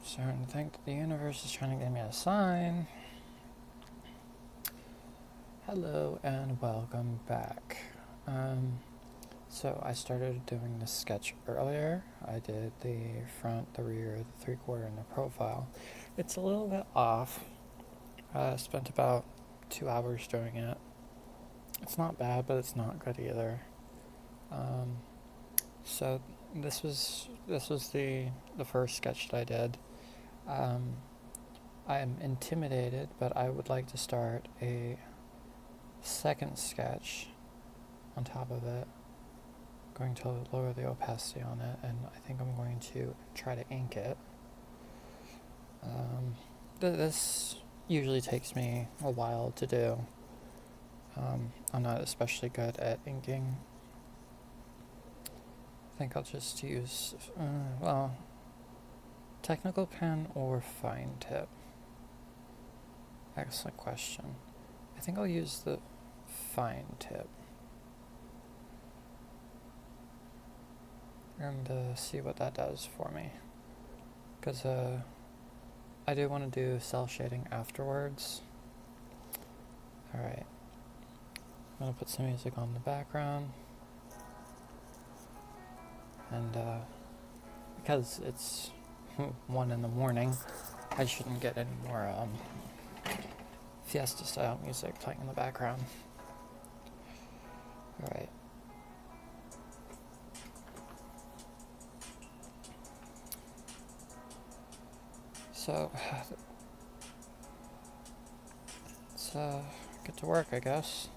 Starting to think that the universe is trying to give me a sign. Hello and welcome back. So I started doing this sketch earlier. I did the front, the rear, the 3/4, and the profile. It's a little bit off. I spent about 2 hours doing it. It's not bad, but it's not good either. So this was the first sketch that I did. I am intimidated, but I would like to start a second sketch on top of it. I'm going to lower the opacity on it, and I think I'm going to try to ink it. This usually takes me a while to do. I'm not especially good at inking. I think I'll just use, technical pen or fine tip. Excellent question. I think I'll use the fine tip and see what that does for me. Because I do want to do cell shading afterwards. Alright. I'm going to put some music on the background. And because it's 1 in the morning, I shouldn't get any more Fiesta style music playing in the background. Alright. So let's get to work, I guess.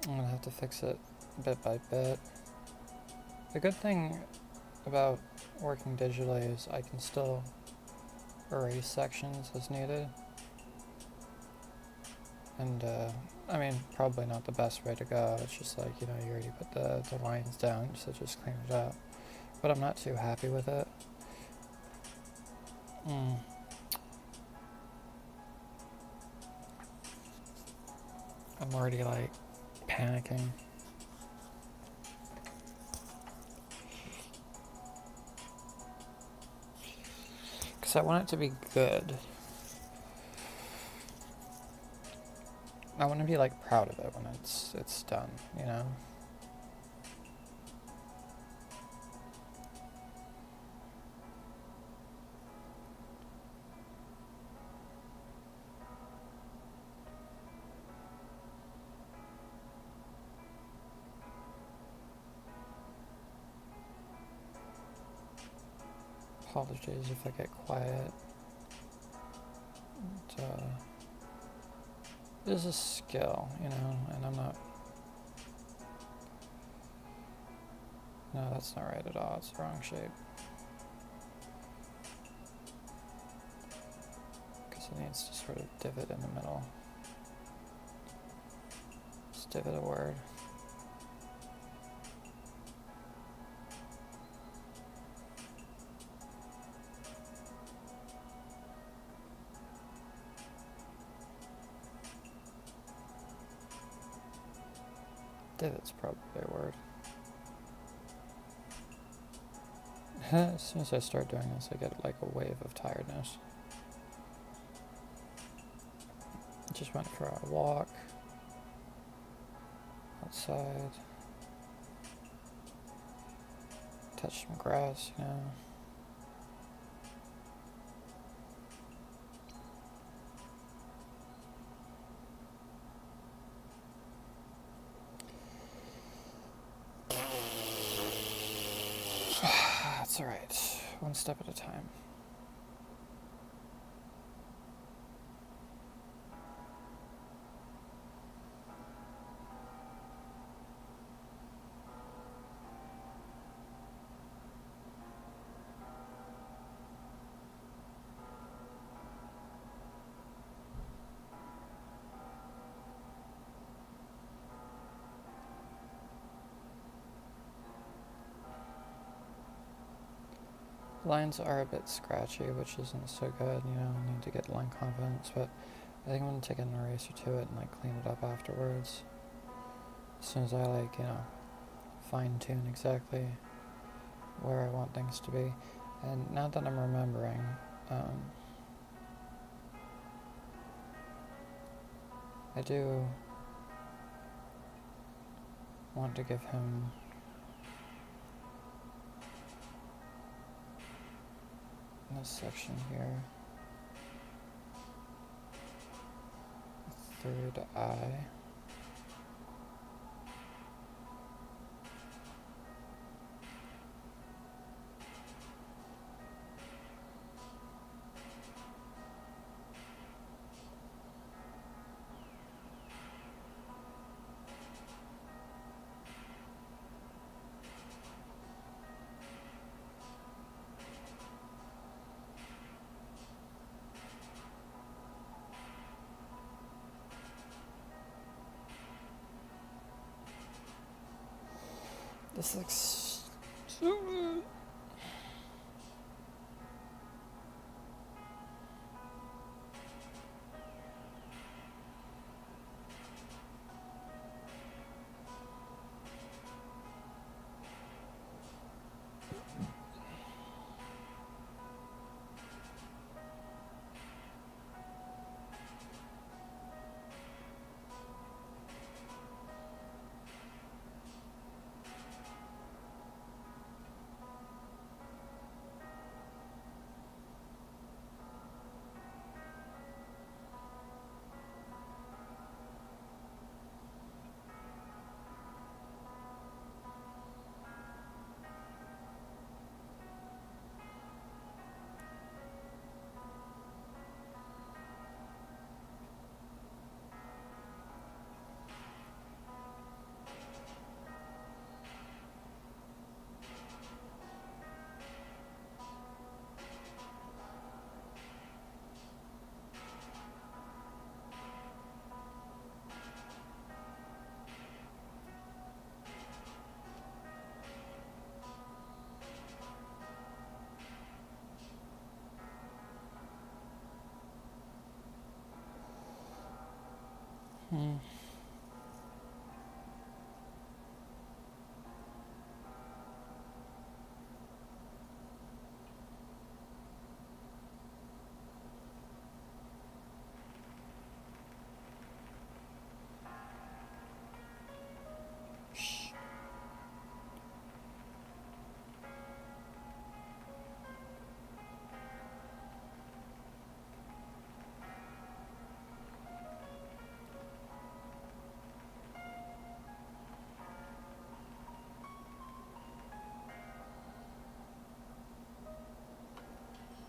I'm gonna have to fix it bit by bit. The good thing about working digitally is I can still erase sections as needed. And, I mean, probably not the best way to go. It's just like, you already put the lines down, so just clean it up. But I'm not too happy with it. I'm already, like, panicking. Because I want it to be good. I want to be, like, proud of it when it's done, you know? Apologies if I get quiet. It is a skill, and I'm not... No, that's not right at all. It's the wrong shape. Because it needs to sort of divot in the middle. Let's divot a word. Divot's probably a word. As soon as I start doing this, I get like a wave of tiredness. Just went for a walk outside. Touched some grass, That's alright. One step at a time. Lines are a bit scratchy, which isn't so good, I need to get line confidence, but I think I'm going to take an eraser to it and like clean it up afterwards. As soon as I fine tune exactly where I want things to be. And now that I'm remembering, I do want to give him this section here, third eye. This looks so good. Hmm. Shh.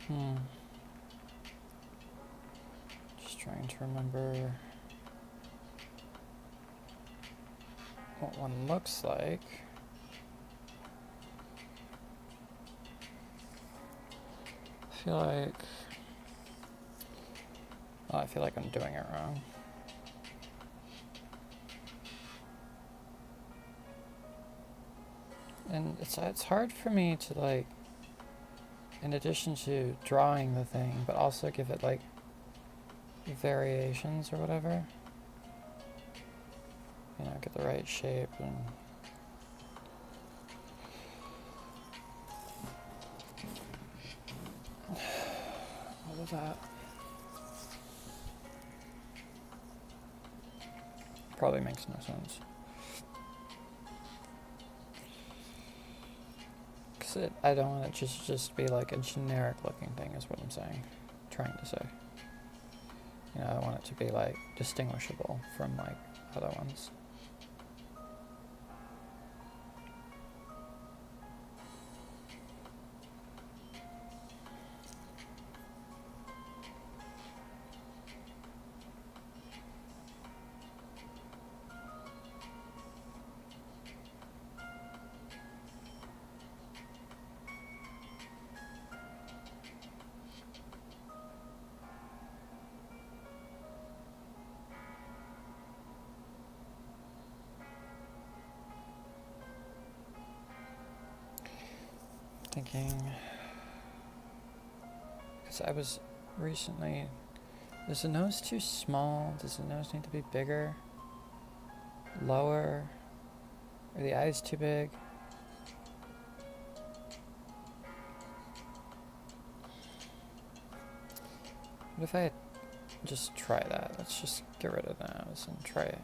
Hmm. Just trying to remember what one looks like. I feel like I'm doing it wrong. And it's hard for me to, like, in addition to drawing the thing, but also give it like variations or whatever. You know, get the right shape and all of that. Probably makes no sense. Because I don't want it just be like a generic looking thing is what I'm saying, trying to say. You know, I want it to be like distinguishable from like other ones. Thinking, because I was recently, is the nose too small? Does the nose need to be bigger? Lower? Are the eyes too big? What if I just try that? Let's just get rid of those and try it.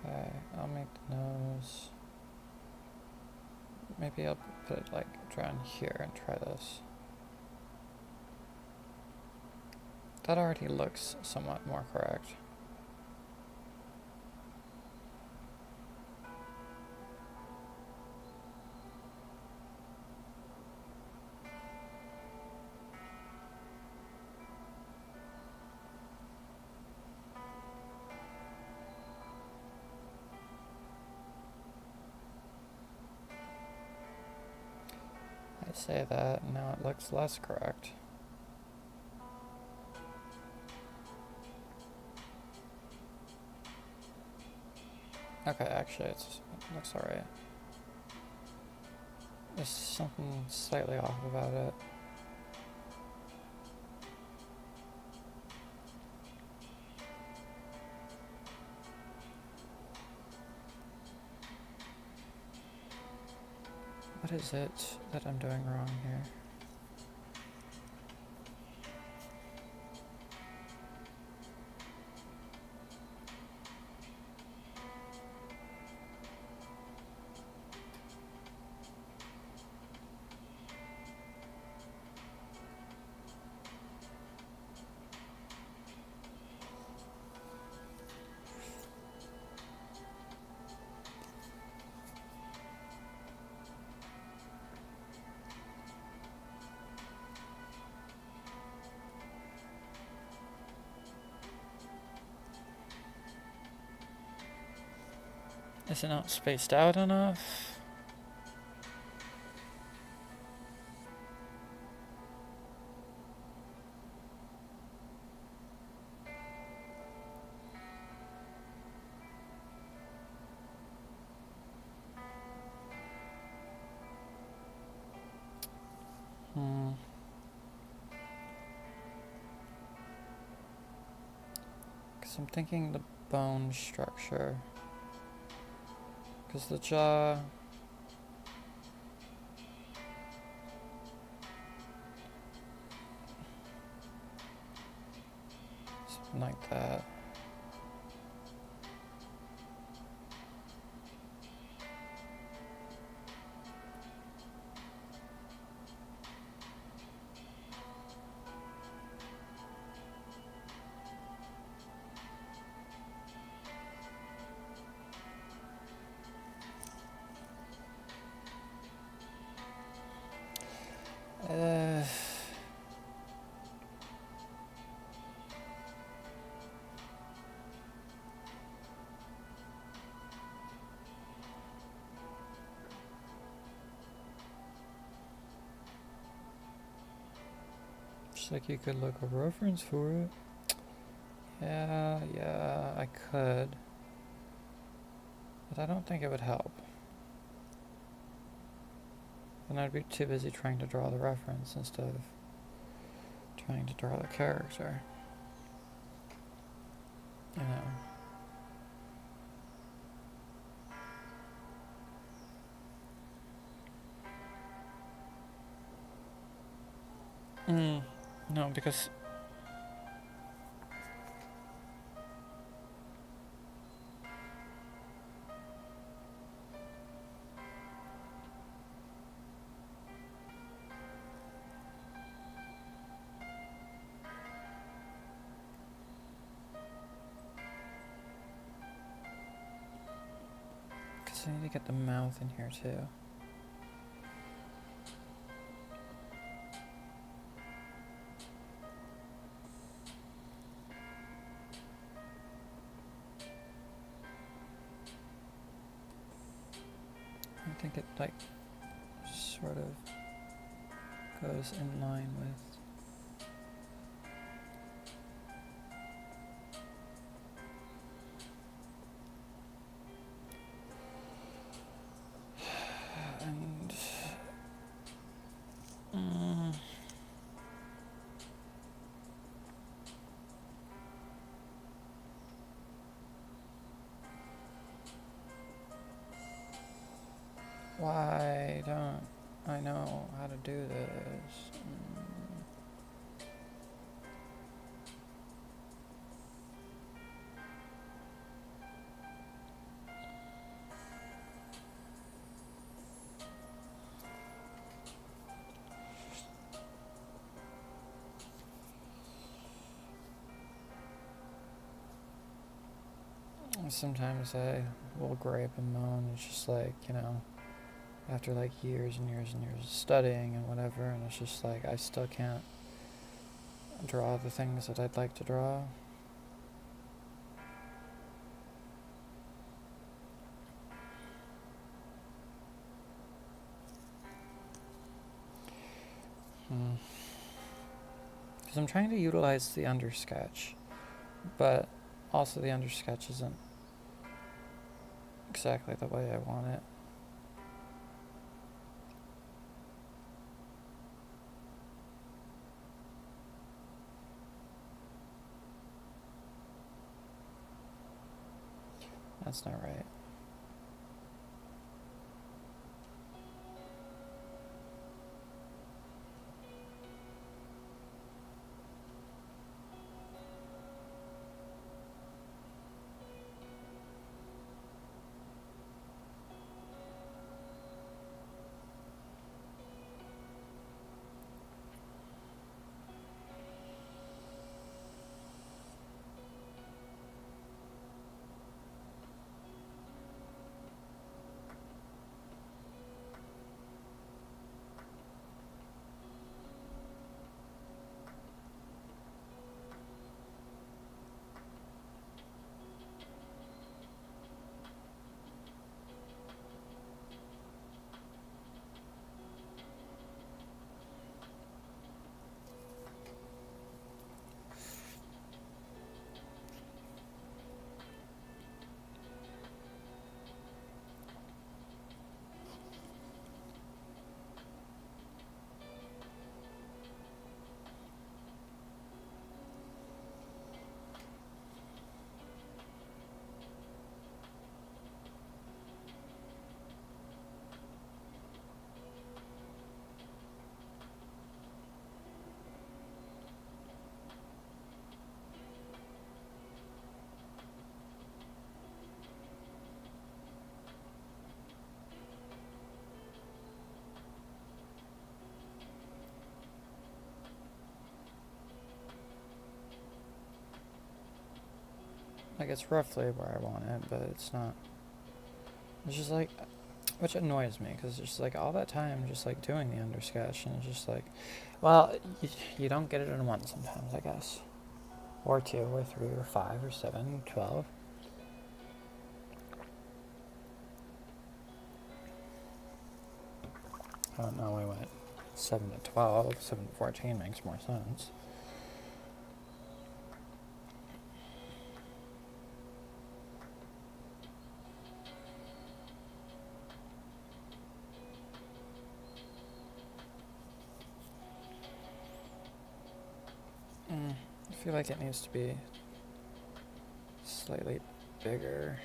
Okay, I'll make the nose. Maybe I'll put it like down here and try this. That already looks somewhat more correct. I say that, and now it looks less correct. Okay, actually it looks alright. There's something slightly off about it. What is it that I'm doing wrong here? Is it not spaced out enough? Because I'm thinking the bone structure. Because the jaw... something like that. Just like you could look a reference for it. Yeah, I could. But I don't think it would help. Then I'd be too busy trying to draw the reference instead of trying to draw the character. You know. No, because... I need to get the mouth in here too. I think it like sort of goes in line with and why don't I know how to do this? Sometimes I will gripe and moan. It's just like, after like years and years and years of studying and whatever, and it's just like I still can't draw the things that I'd like to draw. Because I'm trying to utilize the undersketch, but also the undersketch isn't exactly the way I want it. That's not right. Like, it's roughly where I want it, but it's not. It's just like, which annoys me, because it's just like all that time just like doing the undersketch, and it's just like, well, you don't get it in one sometimes, I guess. Or two, or three, or 5, or 7, 12. I don't know, I went 7 to 12, 7 to 14 makes more sense. I feel like it needs to be slightly bigger.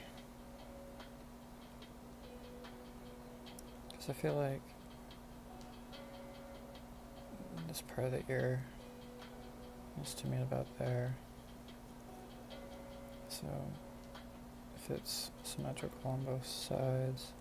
Because I feel like this part of the ear needs to meet about there. So if it's symmetrical on both sides.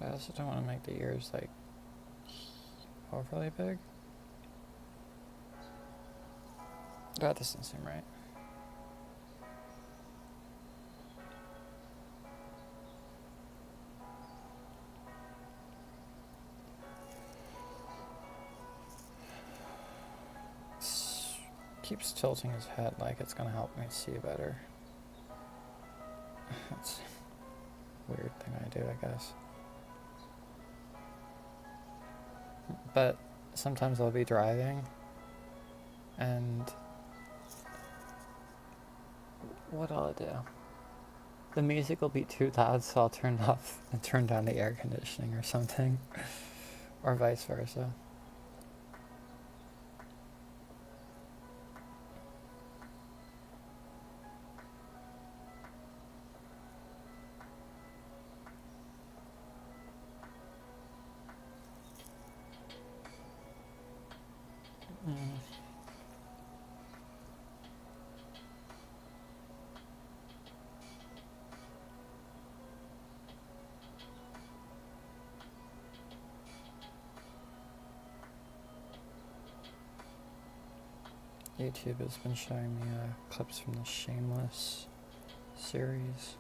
I also don't want to make the ears like overly big. That doesn't seem right. keeps tilting his head like it's gonna help me see better. That's a weird thing I do, I guess. But sometimes I'll be driving and what I'll do, the music will be too loud, so I'll turn off and turn down the air conditioning or something, or vice versa. Mm. YouTube has been showing me clips from the Shameless series.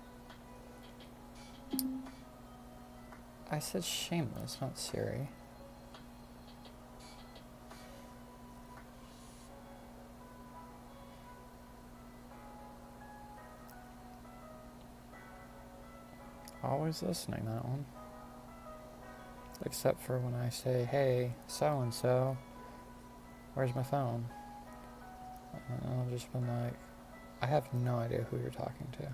I said Shameless, not Siri. Always listening, that one. Except for when I say, hey, so-and-so, where's my phone? And I'll just been like, I have no idea who you're talking to.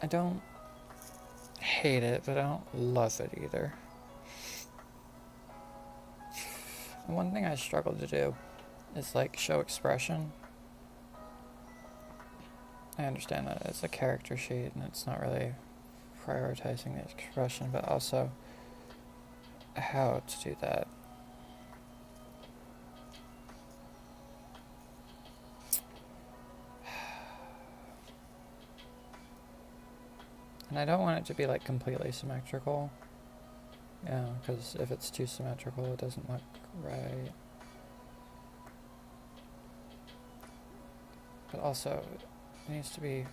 I don't hate it, but I don't love it either. One thing I struggle to do is like show expression. I understand that it's a character sheet and it's not really prioritizing the expression, but also how to do that. And I don't want it to be like completely symmetrical. Yeah, because if it's too symmetrical, it doesn't look right. But also, it needs to be...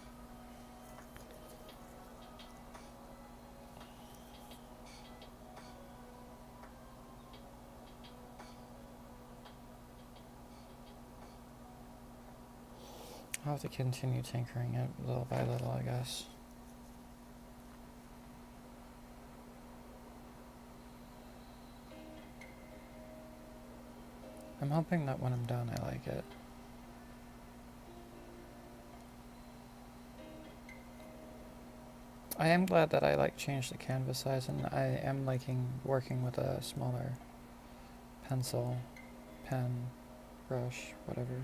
I'll have to continue tinkering it little by little, I guess. I'm hoping that when I'm done, I like it. I am glad that I changed the canvas size, and I am liking working with a smaller pencil, pen, brush, whatever.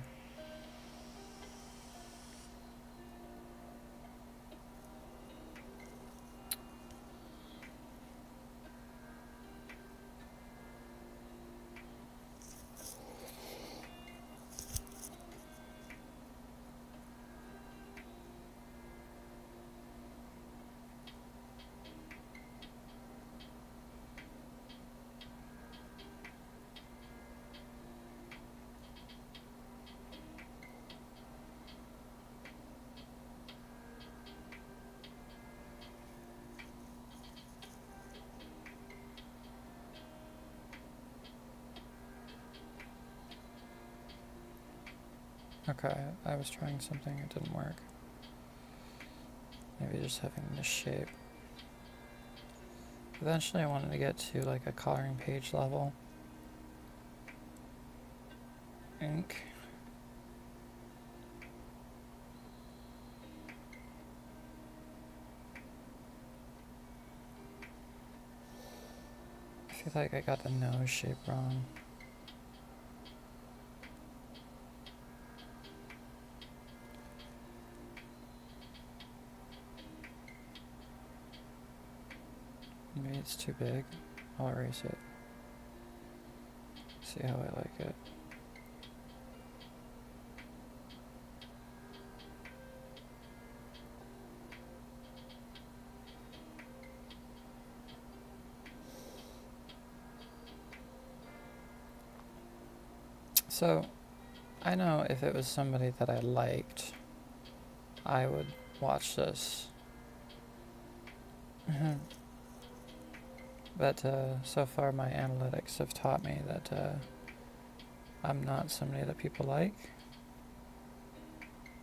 Okay, I was trying something, it didn't work. Maybe just having this shape. Eventually I wanted to get to like a coloring page level. Ink. I feel like I got the nose shape wrong. Maybe it's too big. I'll erase it. See how I like it. So, I know if it was somebody that I liked, I would watch this But so far my analytics have taught me that I'm not somebody that people like.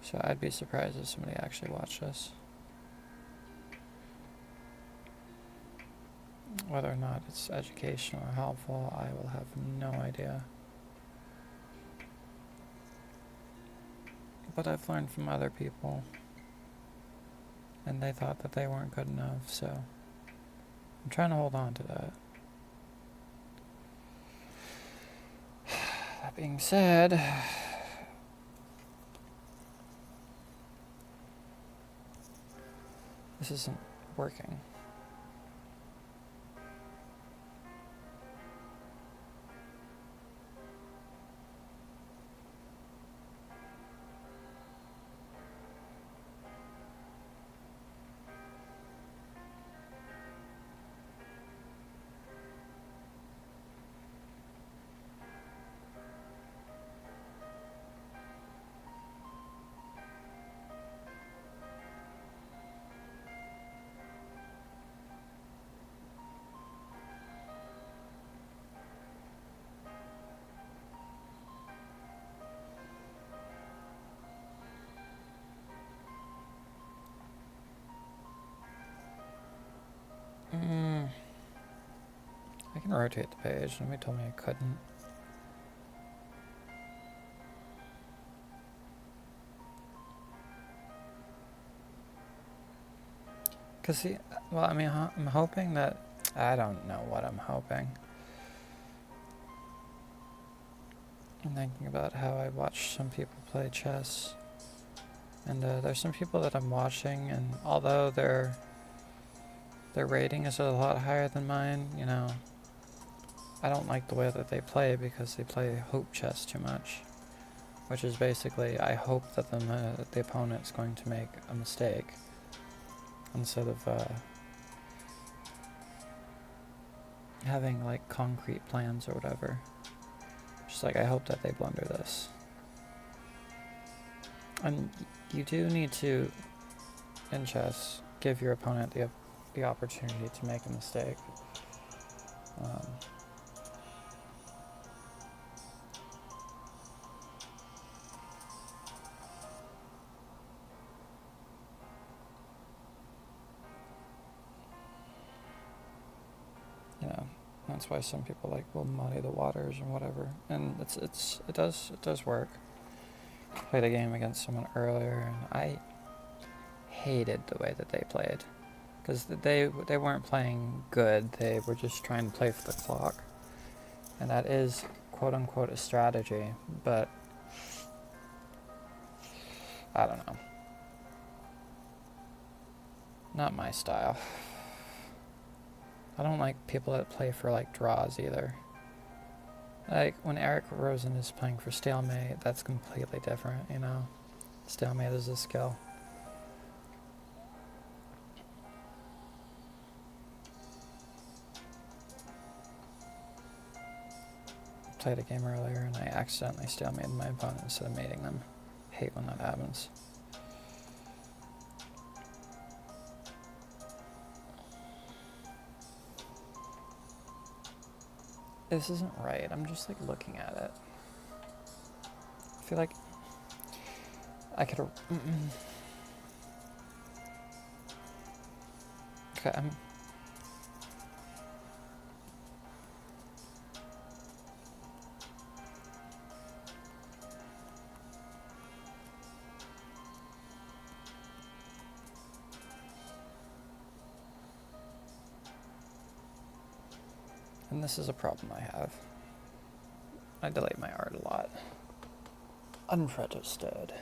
So I'd be surprised if somebody actually watched this. Whether or not it's educational or helpful, I will have no idea. But I've learned from other people, and they thought that they weren't good enough, so I'm trying to hold on to that. That being said, this isn't working. I can rotate the page. Nobody told me I couldn't. Cause see, well, I mean, I'm hoping that, I don't know what I'm hoping. I'm thinking about how I watch some people play chess. And there's some people that I'm watching, and although their rating is a lot higher than mine, you know, I don't like the way that they play because they play hope chess too much. Which is basically, I hope that the opponent's going to make a mistake instead of having like concrete plans or whatever. Just like, I hope that they blunder this. And you do need to, in chess, give your opponent the opportunity to make a mistake. You know, that's why some people like will muddy the waters and whatever. And it does work. I played a game against someone earlier, and I hated the way that they played, because they weren't playing good. They were just trying to play for the clock, and that is quote unquote a strategy. But I don't know. Not my style. I don't like people that play for like draws either. Like when Eric Rosen is playing for stalemate, that's completely different, you know. Stalemate is a skill. Played a game earlier and I accidentally stalemated my opponent instead of mating them. Hate when that happens. This isn't right. I'm just like looking at it. I feel like I could. Okay, and this is a problem I have. I delete my art a lot. Unregistered.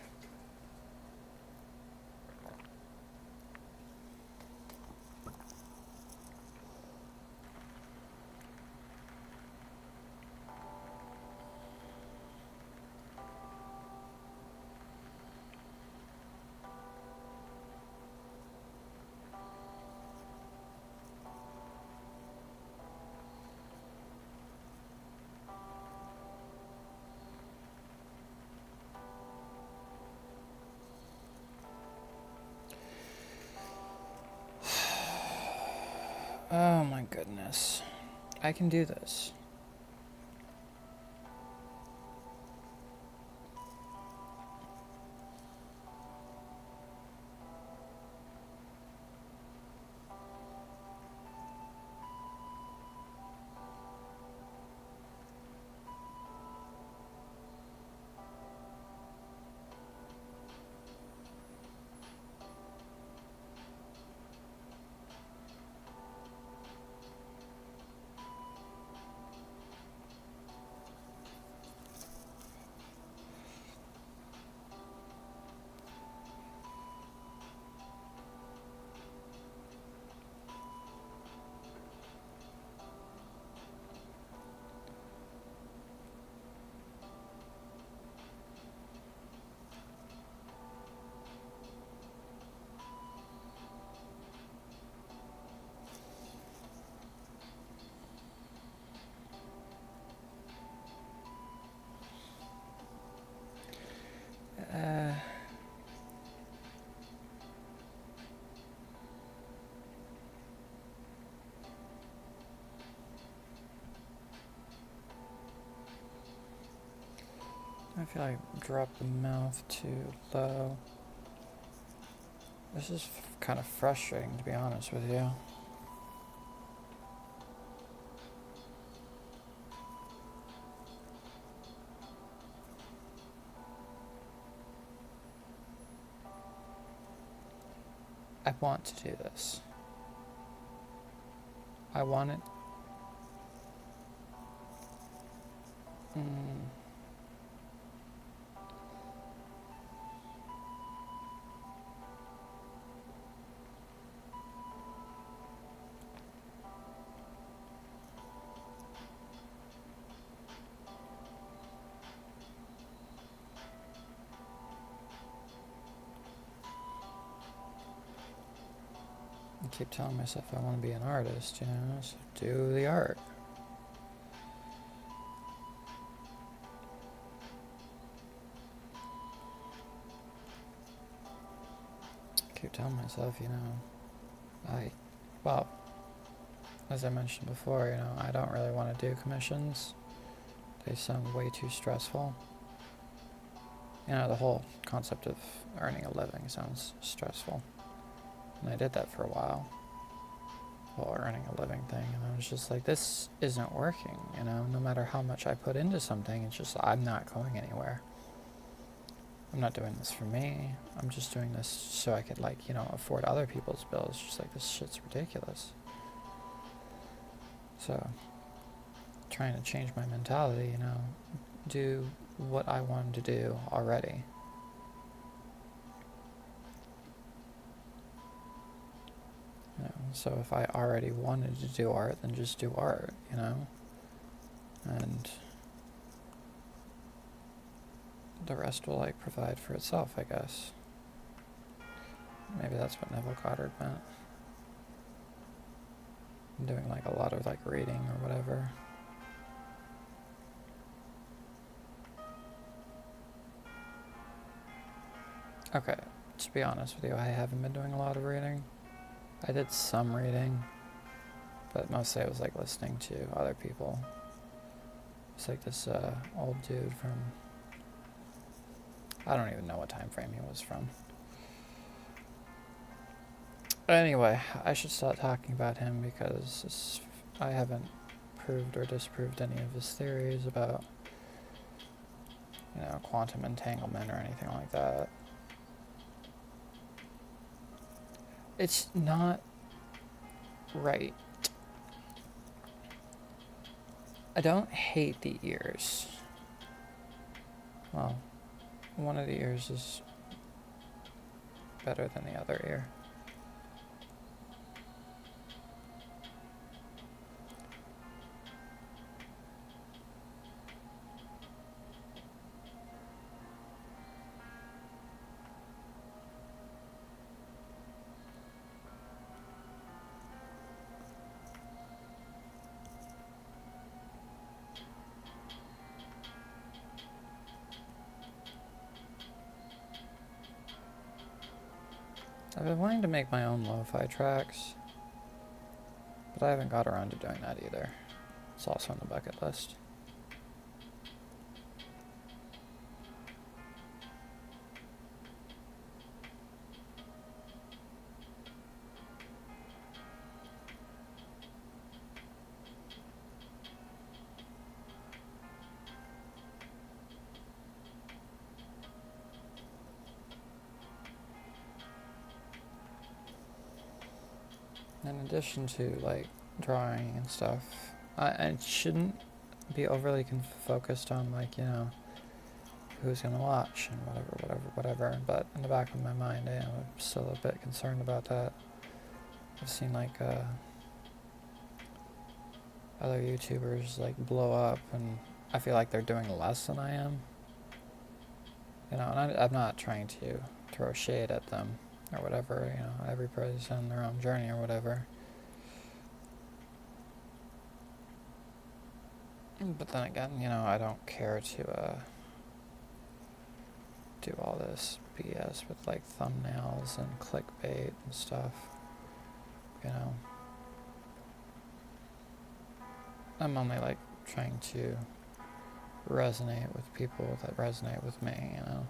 Oh my goodness. I can do this. I feel like I dropped the mouth too low. This is kind of frustrating, to be honest with you. I want to do this. I want it. I keep telling myself I want to be an artist, you know, so do the art. I keep telling myself, you know, well, as I mentioned before, you know, I don't really want to do commissions. They sound way too stressful. You know, the whole concept of earning a living sounds stressful. And I did that for a while. Well, earning a living thing. And I was just like, this isn't working, you know? No matter how much I put into something, it's just, I'm not going anywhere. I'm not doing this for me. I'm just doing this so I could, like, you know, afford other people's bills. Just like, this shit's ridiculous. So, trying to change my mentality, you know, do what I wanted to do already. You know, so if I already wanted to do art, then just do art, you know? And the rest will, like, provide for itself, I guess. Maybe that's what Neville Goddard meant. I'm doing, like, a lot of, like, reading or whatever. Okay, to be honest with you, I haven't been doing a lot of reading. I did some reading, but mostly I was, like, listening to other people. It's like this old dude from, I don't even know what time frame he was from. Anyway, I should stop talking about him because I haven't proved or disproved any of his theories about, you know, quantum entanglement or anything like that. It's not right. I don't hate the ears. Well, one of the ears is better than the other ear. I've been wanting to make my own lo-fi tracks. But I haven't got around to doing that either. It's also on the bucket list. In addition to like drawing and stuff, I shouldn't be overly focused on like, you know, who's gonna watch and whatever. But in the back of my mind, I'm still a bit concerned about that. I've seen like other YouTubers like blow up, and I feel like they're doing less than I am. You know, and I'm not trying to throw shade at them or whatever. You know, everybody's on their own journey or whatever. But then again, you know, I don't care to do all this BS with like thumbnails and clickbait and stuff. You know, I'm only like trying to resonate with people that resonate with me, you know.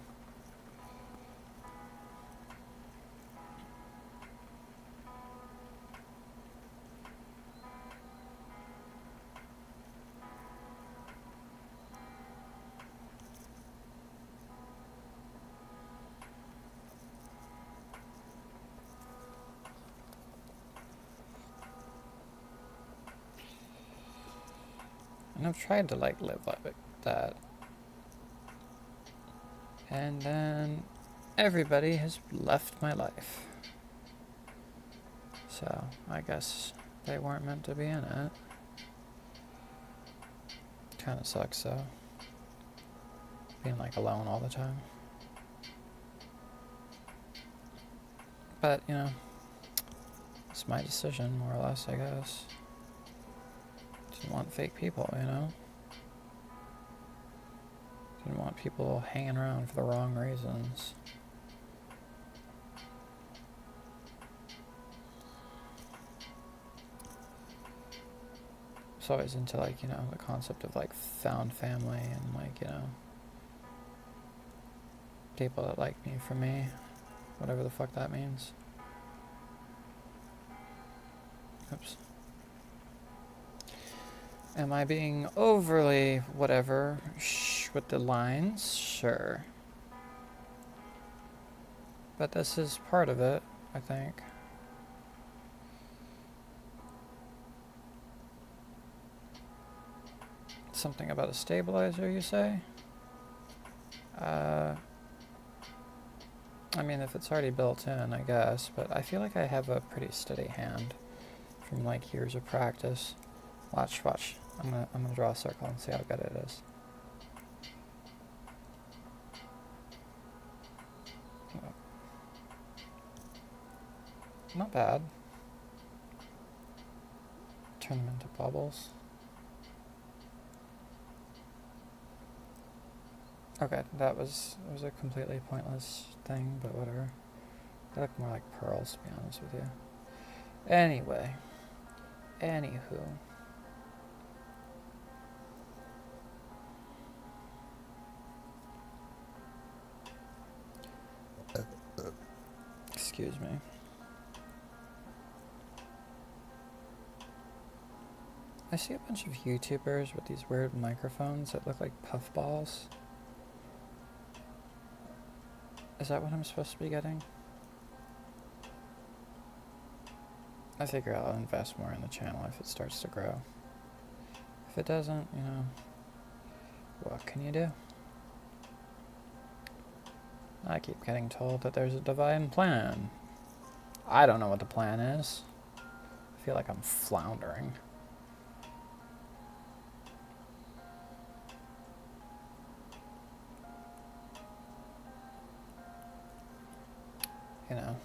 And I've tried to like live like that. And then everybody has left my life. So I guess they weren't meant to be in it. Kinda sucks though. Being like alone all the time. But, you know, it's my decision more or less, I guess. Didn't want fake people, you know? Didn't want people hanging around for the wrong reasons. So I was into like, you know, the concept of like found family and like, you know, people that like me for me, whatever the fuck that means. Oops. Am I being overly whatever with the lines? Sure. But this is part of it, I think. Something about a stabilizer, you say? I mean, if it's already built in, I guess, but I feel like I have a pretty steady hand from like years of practice. Watch. I'm gonna draw a circle and see how good it is. Not bad. Turn them into bubbles. Okay, that was a completely pointless thing, but whatever. They look more like pearls, to be honest with you. Anyway. Anywho. Excuse me. I see a bunch of YouTubers with these weird microphones that look like puffballs. Is that what I'm supposed to be getting? I figure I'll invest more in the channel if it starts to grow. If it doesn't, you know, what can you do? I keep getting told that there's a divine plan. I don't know what the plan is. I feel like I'm floundering. You know,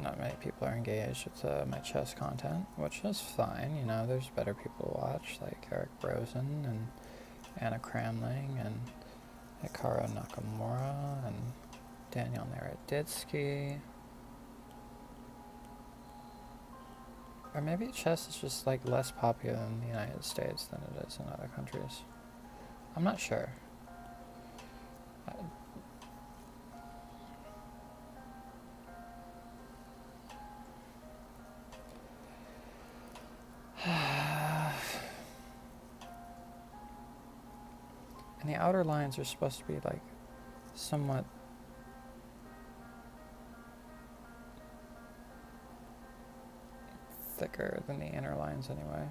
not many people are engaged with my chess content, which is fine. You know, there's better people to watch, like Eric Rosen and Anna Cramling and Hikaru Nakamura and Daniel Naroditsky. Or maybe chess is just like less popular in the United States than it is in other countries. I'm not sure. And the outer lines are supposed to be like somewhat thicker than the inner lines anyway.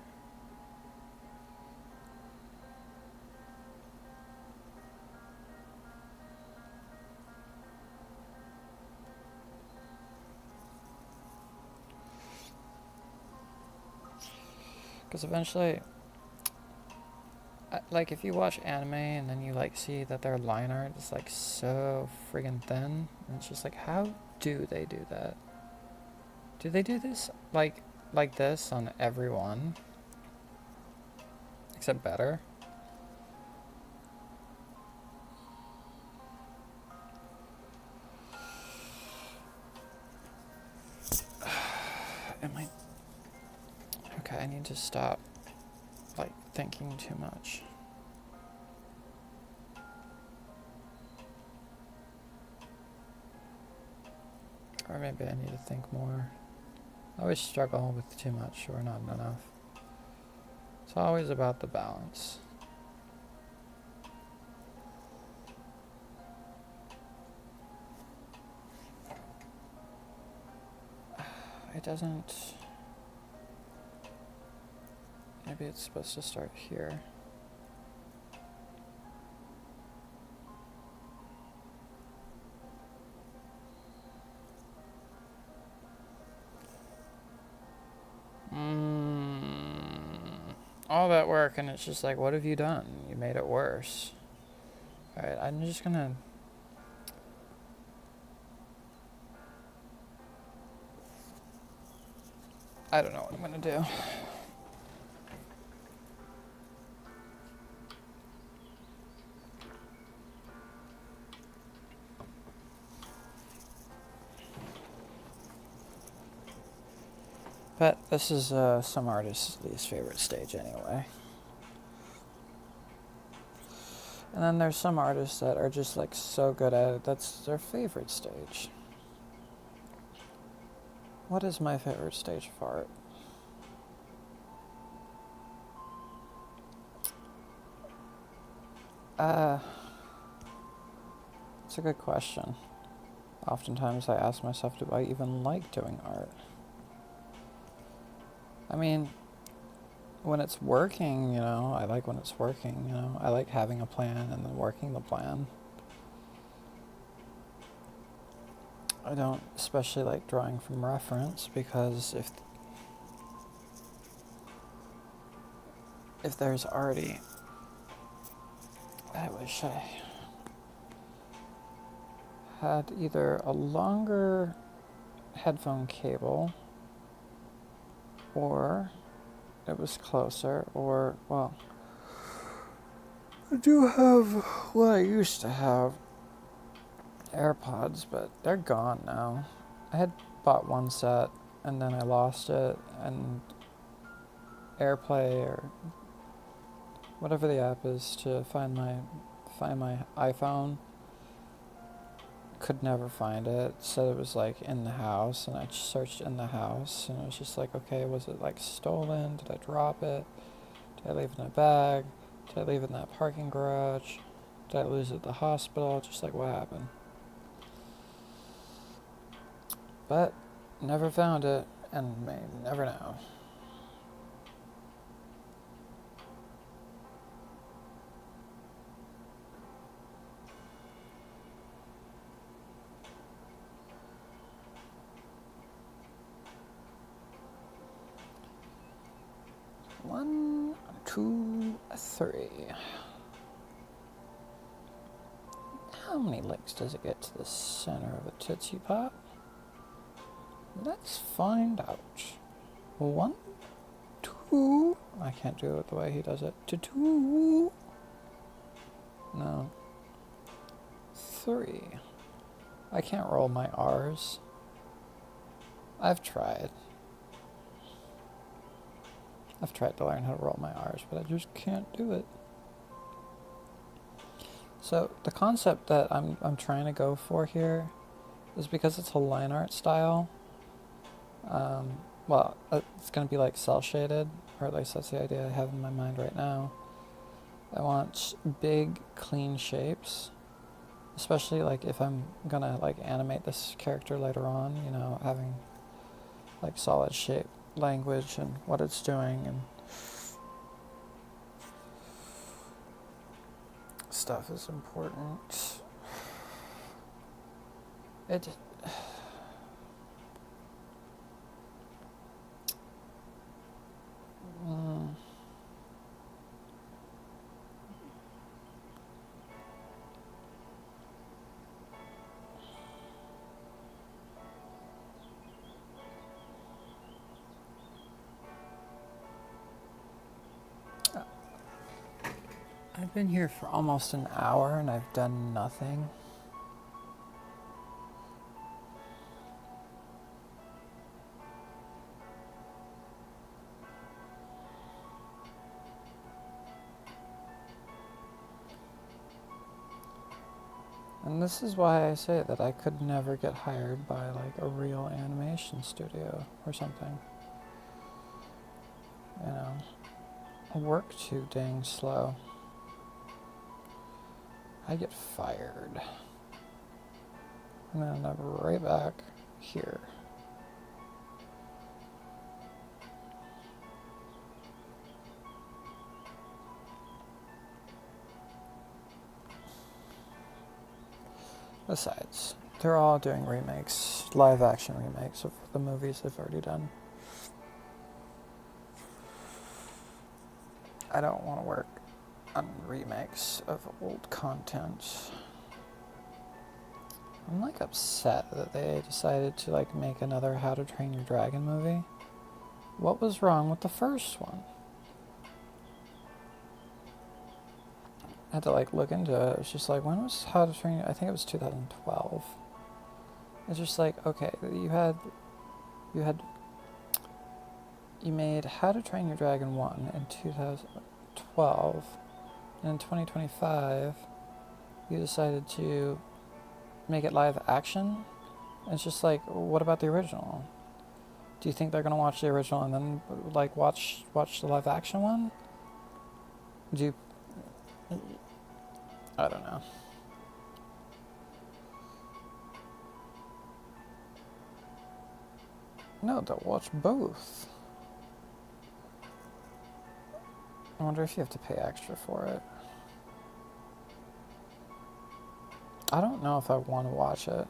Because eventually, like if you watch anime and then you like see that their line art is like so friggin' thin, and it's just like, how do they do that? Do they do this like this on everyone? Except better? Am I... Okay, I need to stop like thinking too much. Or maybe I need to think more. I always struggle with too much or not enough. It's always about the balance. It doesn't... Maybe it's supposed to start here. All that work and it's just like, what have you done? You made it worse. Alright, I'm just gonna... I don't know what I'm gonna do. But this is some artists' least favorite stage anyway. And then there's some artists that are just like so good at it, that's their favorite stage. What is my favorite stage of art? It's a good question. Oftentimes I ask myself, do I even like doing art? I mean, when it's working, you know, I like when it's working, you know. I like having a plan and then working the plan. I don't especially like drawing from reference because if there's already... I wish I had either a longer headphone cable or it was closer, or, well, I do have what I used to have, AirPods, but they're gone now. I had bought one set and then I lost it, and AirPlay or whatever the app is to find my iPhone, could never find it. Said it was like in the house, and I searched in the house and it was just like, okay, was it like stolen? Did I drop it? Did I leave it in a bag? Did I leave it in that parking garage? Did I lose it at the hospital? Just like, what happened? But never found it, and may never know. One, two, three. How many licks does it get to the center of a Tootsie Pop? Let's find out. 1, 2. I can't do it the way he does it. 2. No. 3. I can't roll my R's. I've tried. I've tried to learn how to roll my R's, but I just can't do it. So the concept that I'm trying to go for here is because it's a line art style. Well, it's going to be like cell shaded, or at least that's the idea I have in my mind right now. I want big, clean shapes, especially like if I'm gonna like animate this character later on, you know, having like solid shape language and what it's doing and stuff is important. It I've been here for almost an hour and I've done nothing. And this is why I say that I could never get hired by like a real animation studio or something. You know, I work too dang slow. I get fired. And then I'm right back here. Besides, they're all doing remakes, live action remakes of the movies they've already done. I don't want to work on remakes of old content. I'm like upset that they decided to like make another How to Train Your Dragon movie. What was wrong with the first one? I had to like look into it. It was just like, when was How to Train? I think it was 2012. It's just like, okay, you made How to Train Your Dragon 1 in 2012, and in 2025, you decided to make it live action. And it's just like, what about the original? Do you think they're gonna watch the original and then like watch the live action one? Do you? I don't know. No, they'll watch both. I wonder if you have to pay extra for it. I don't know if I want to watch it.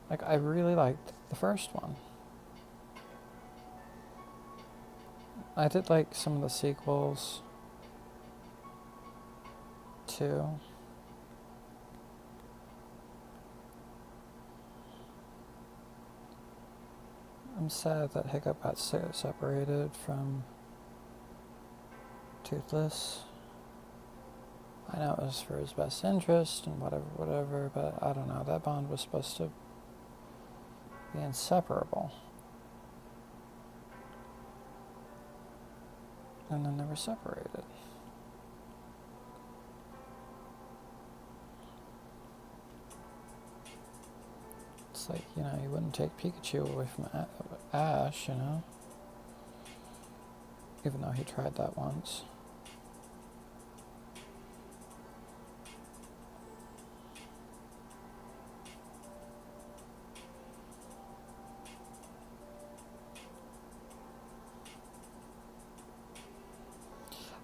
Like, I really liked the first one. I did like some of the sequels too. I'm sad that Hiccup got separated from Toothless. I know it was for his best interest and whatever, but I don't know. That bond was supposed to be inseparable. And then they were separated. It's like, you know, you wouldn't take Pikachu away from Ash, you know? Even though he tried that once.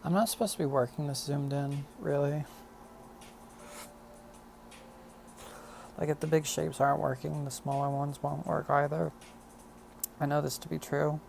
I'm not supposed to be working this zoomed in, really. Like, if the big shapes aren't working, the smaller ones won't work either. I know this to be true.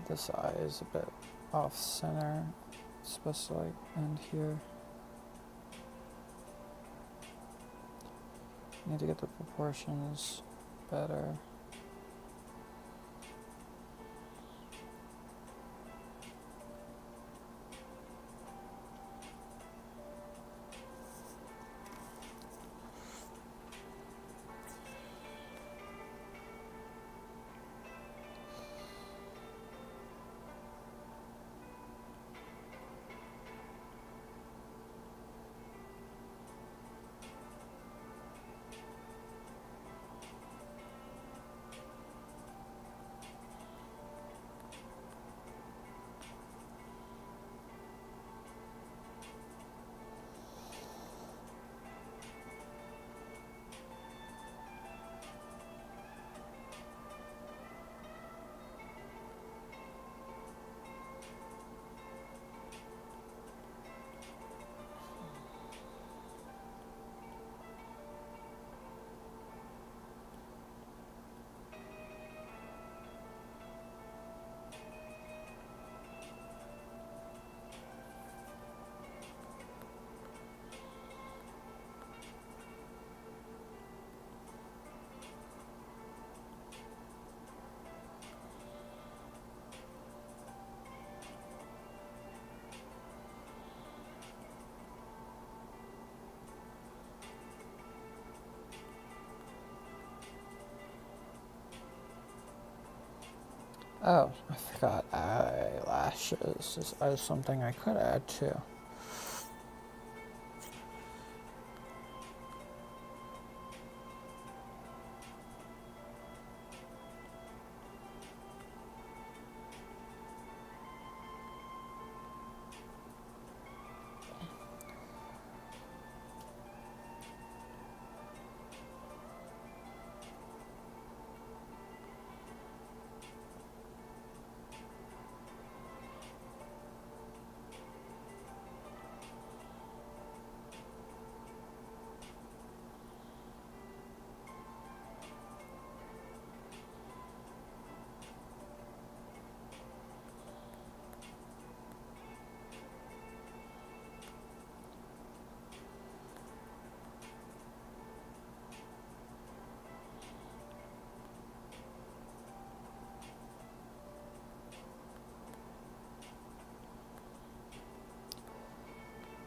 This eye is a bit off center. It's supposed to like end here. Need to get the proportions better. Oh, I forgot eyelashes is something I could add too.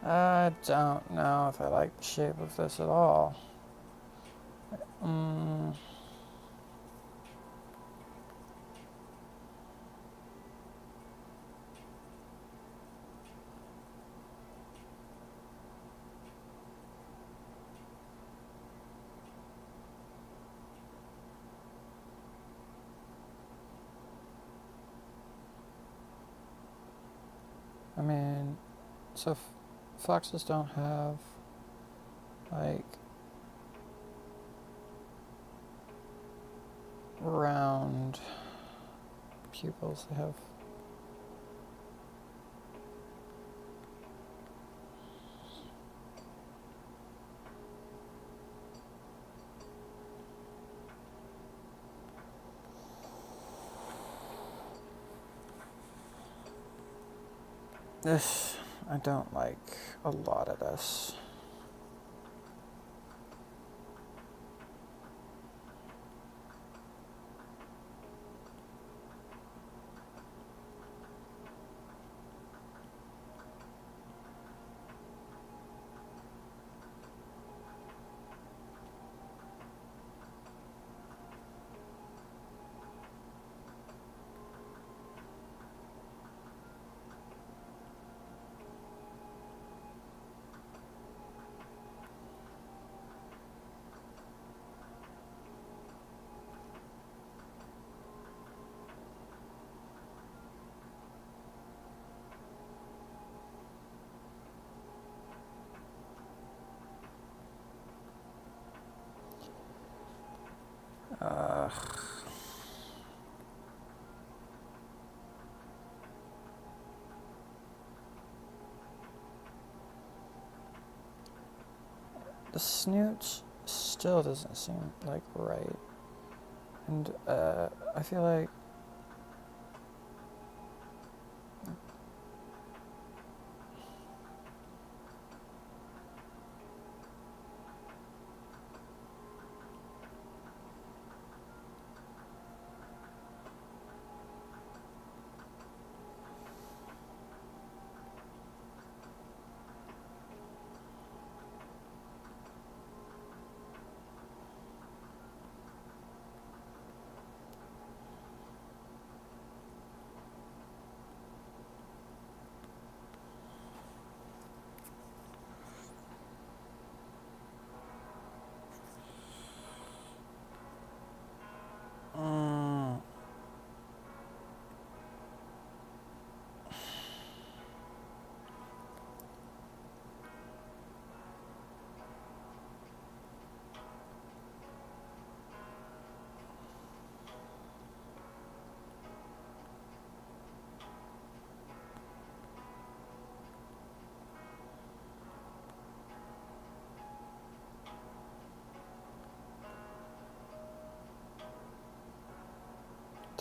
I don't know if I like the shape of this at all. I mean, so foxes don't have like round pupils. They have this. I don't like a lot of this. The snoot still doesn't seem like right. And I feel like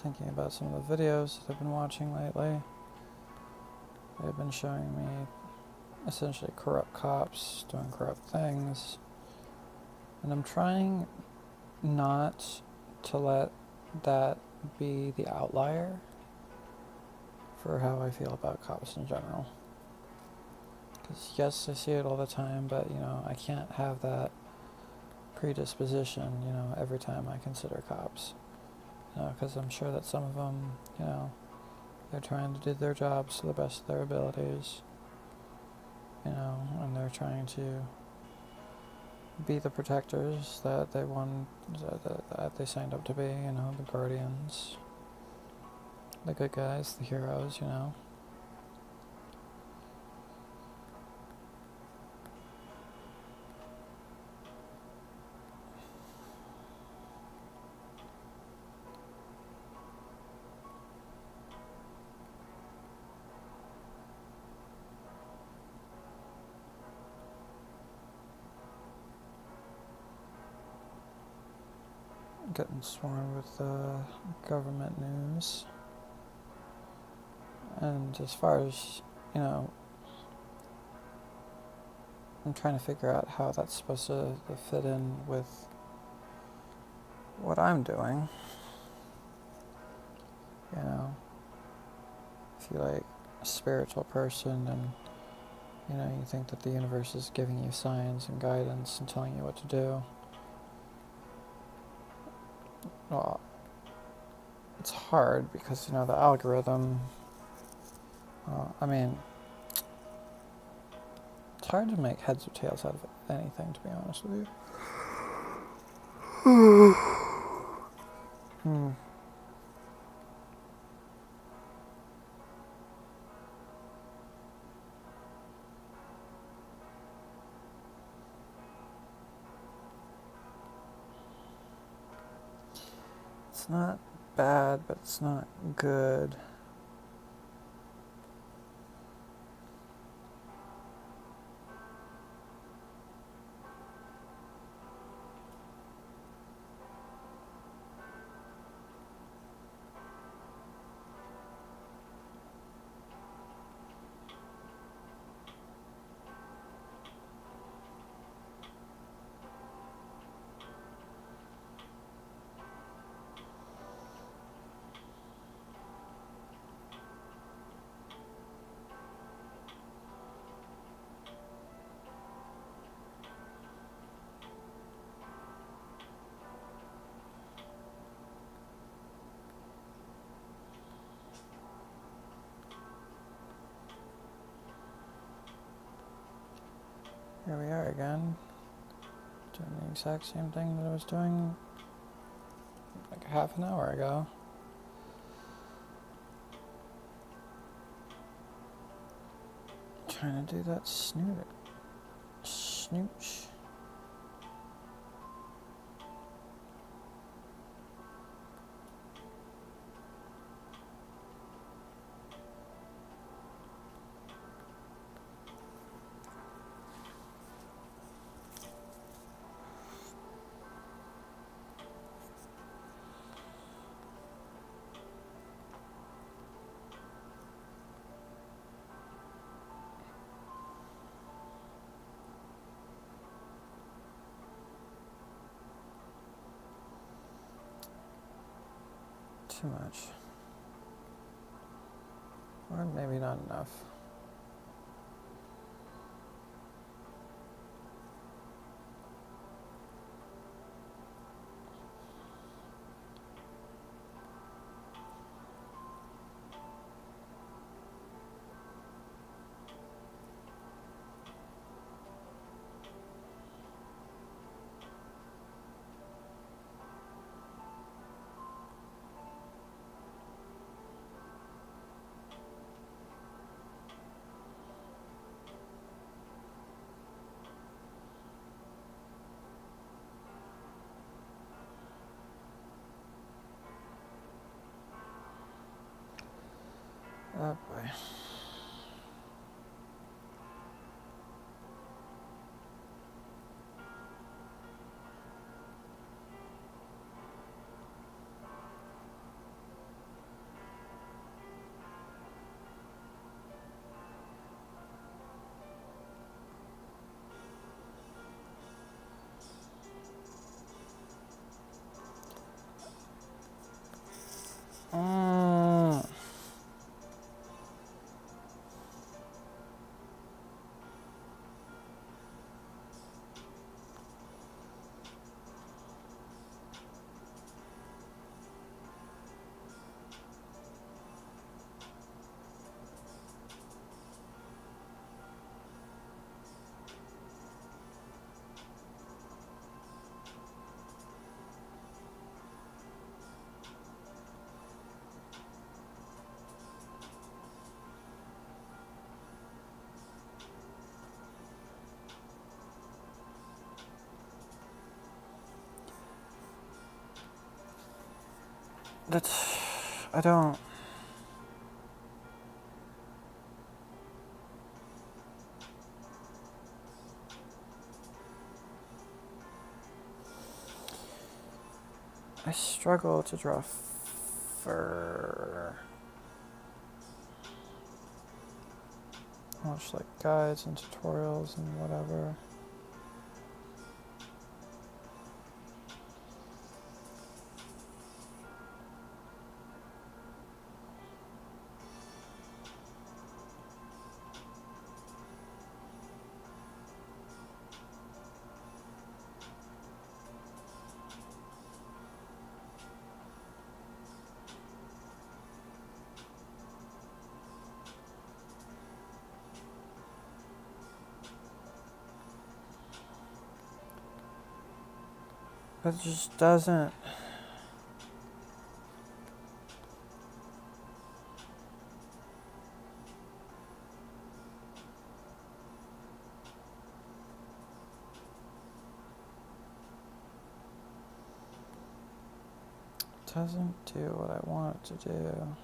thinking about some of the videos that I've been watching lately. They've been showing me essentially corrupt cops doing corrupt things. And I'm trying not to let that be the outlier for how I feel about cops in general. Because yes, I see it all the time, but I can't have that predisposition, every time I consider cops. Because I'm sure that some of them, they're trying to do their jobs to the best of their abilities, and they're trying to be the protectors that they want, that they signed up to be, the guardians, the good guys, the heroes, Getting swarmed with government news. And as far as, I'm trying to figure out how that's supposed to fit in with what I'm doing. If you're like a spiritual person and, you think that the universe is giving you signs and guidance and telling you what to do. Well, it's hard because, the algorithm, it's hard to make heads or tails out of anything, to be honest with you. It's not bad, but it's not good. Here we are again, doing the exact same thing that I was doing like half an hour ago. Trying to do that snooch. Too much. Or maybe not enough. Oh boy. That's... I don't... I struggle to draw fur. Much like guides and tutorials and whatever. It just doesn't... doesn't do what I want it to do.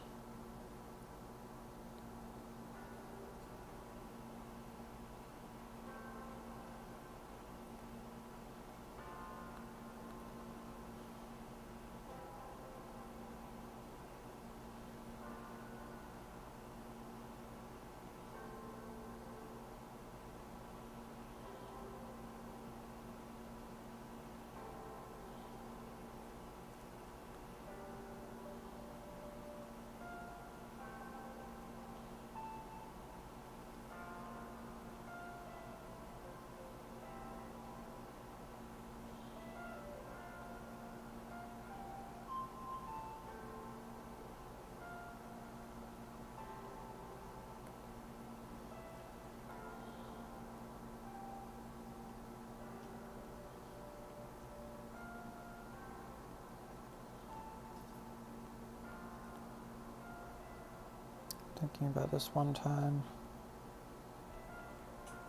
Thinking about this one time.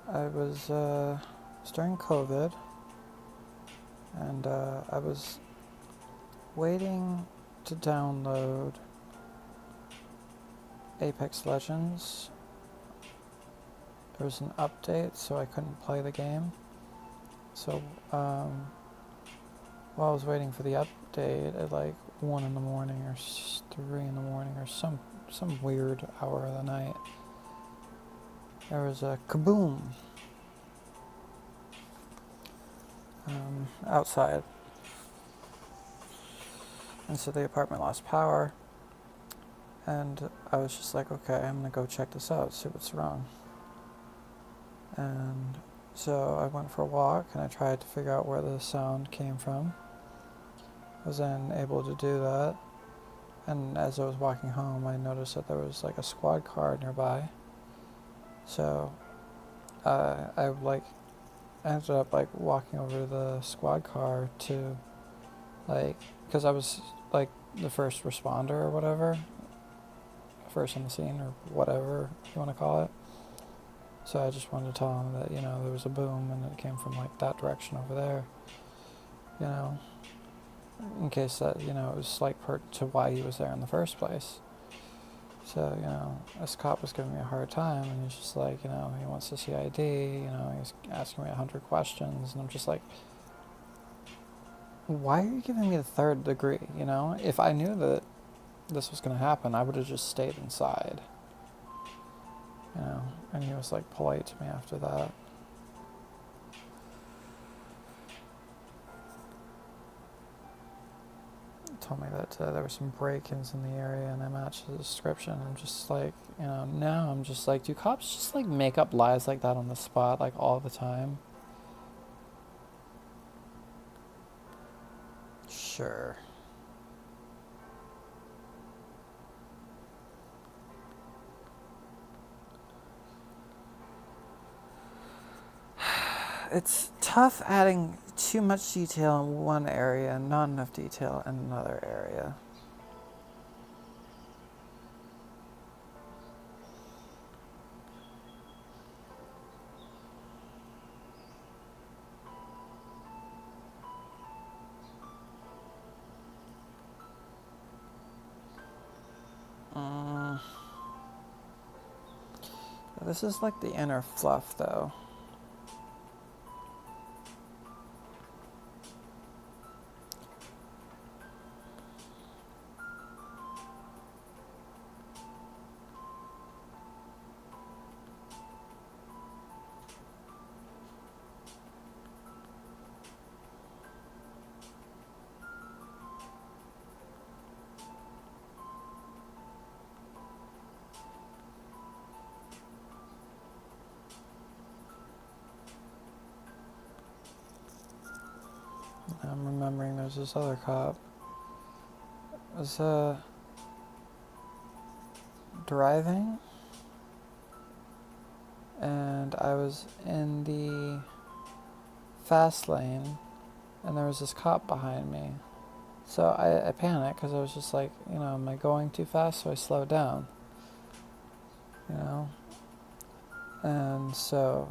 I was during COVID, and I was waiting to download Apex Legends. There was an update, so I couldn't play the game. So while I was waiting for the update at like 1 in the morning or 3 in the morning or some weird hour of the night, there was a kaboom outside. And so the apartment lost power. And I was just like, okay, I'm gonna go check this out, see what's wrong. And so I went for a walk and I tried to figure out where the sound came from. I was then able to do that. And as I was walking home, I noticed that there was like a squad car nearby. So I ended up like walking over to the squad car to because I was like the first responder or whatever, first on the scene or whatever you want to call it. So I just wanted to tell him that, there was a boom and it came from like that direction over there, in case that, it was like part to why he was there in the first place. So, this cop was giving me a hard time, and he's just like, he wants to see ID, he's asking me 100 questions, and I'm just like, why are you giving me the third degree, If I knew that this was going to happen, I would have just stayed inside, and he was like polite to me after that. Told me that there were some break-ins in the area and I matched the description. I'm just like, now I'm just like, do cops just like make up lies like that on the spot like all the time? Sure. It's tough adding too much detail in one area and not enough detail in another area. This is like the inner fluff, though. I'm remembering there's this other cop. It was, driving, and I was in the fast lane, and there was this cop behind me. So I panicked because I was just like, am I going too fast? So I slowed down, And so,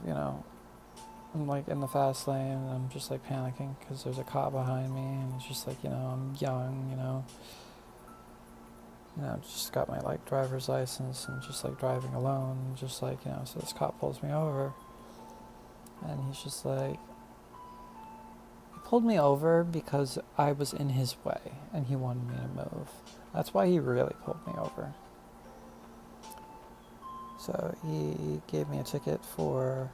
I'm like in the fast lane, and I'm just like panicking because there's a cop behind me, and it's just like, I'm young, just got my like driver's license and just like driving alone, and just like, so this cop pulls me over, and he's just like, he pulled me over because I was in his way and he wanted me to move. That's why he really pulled me over. So he gave me a ticket for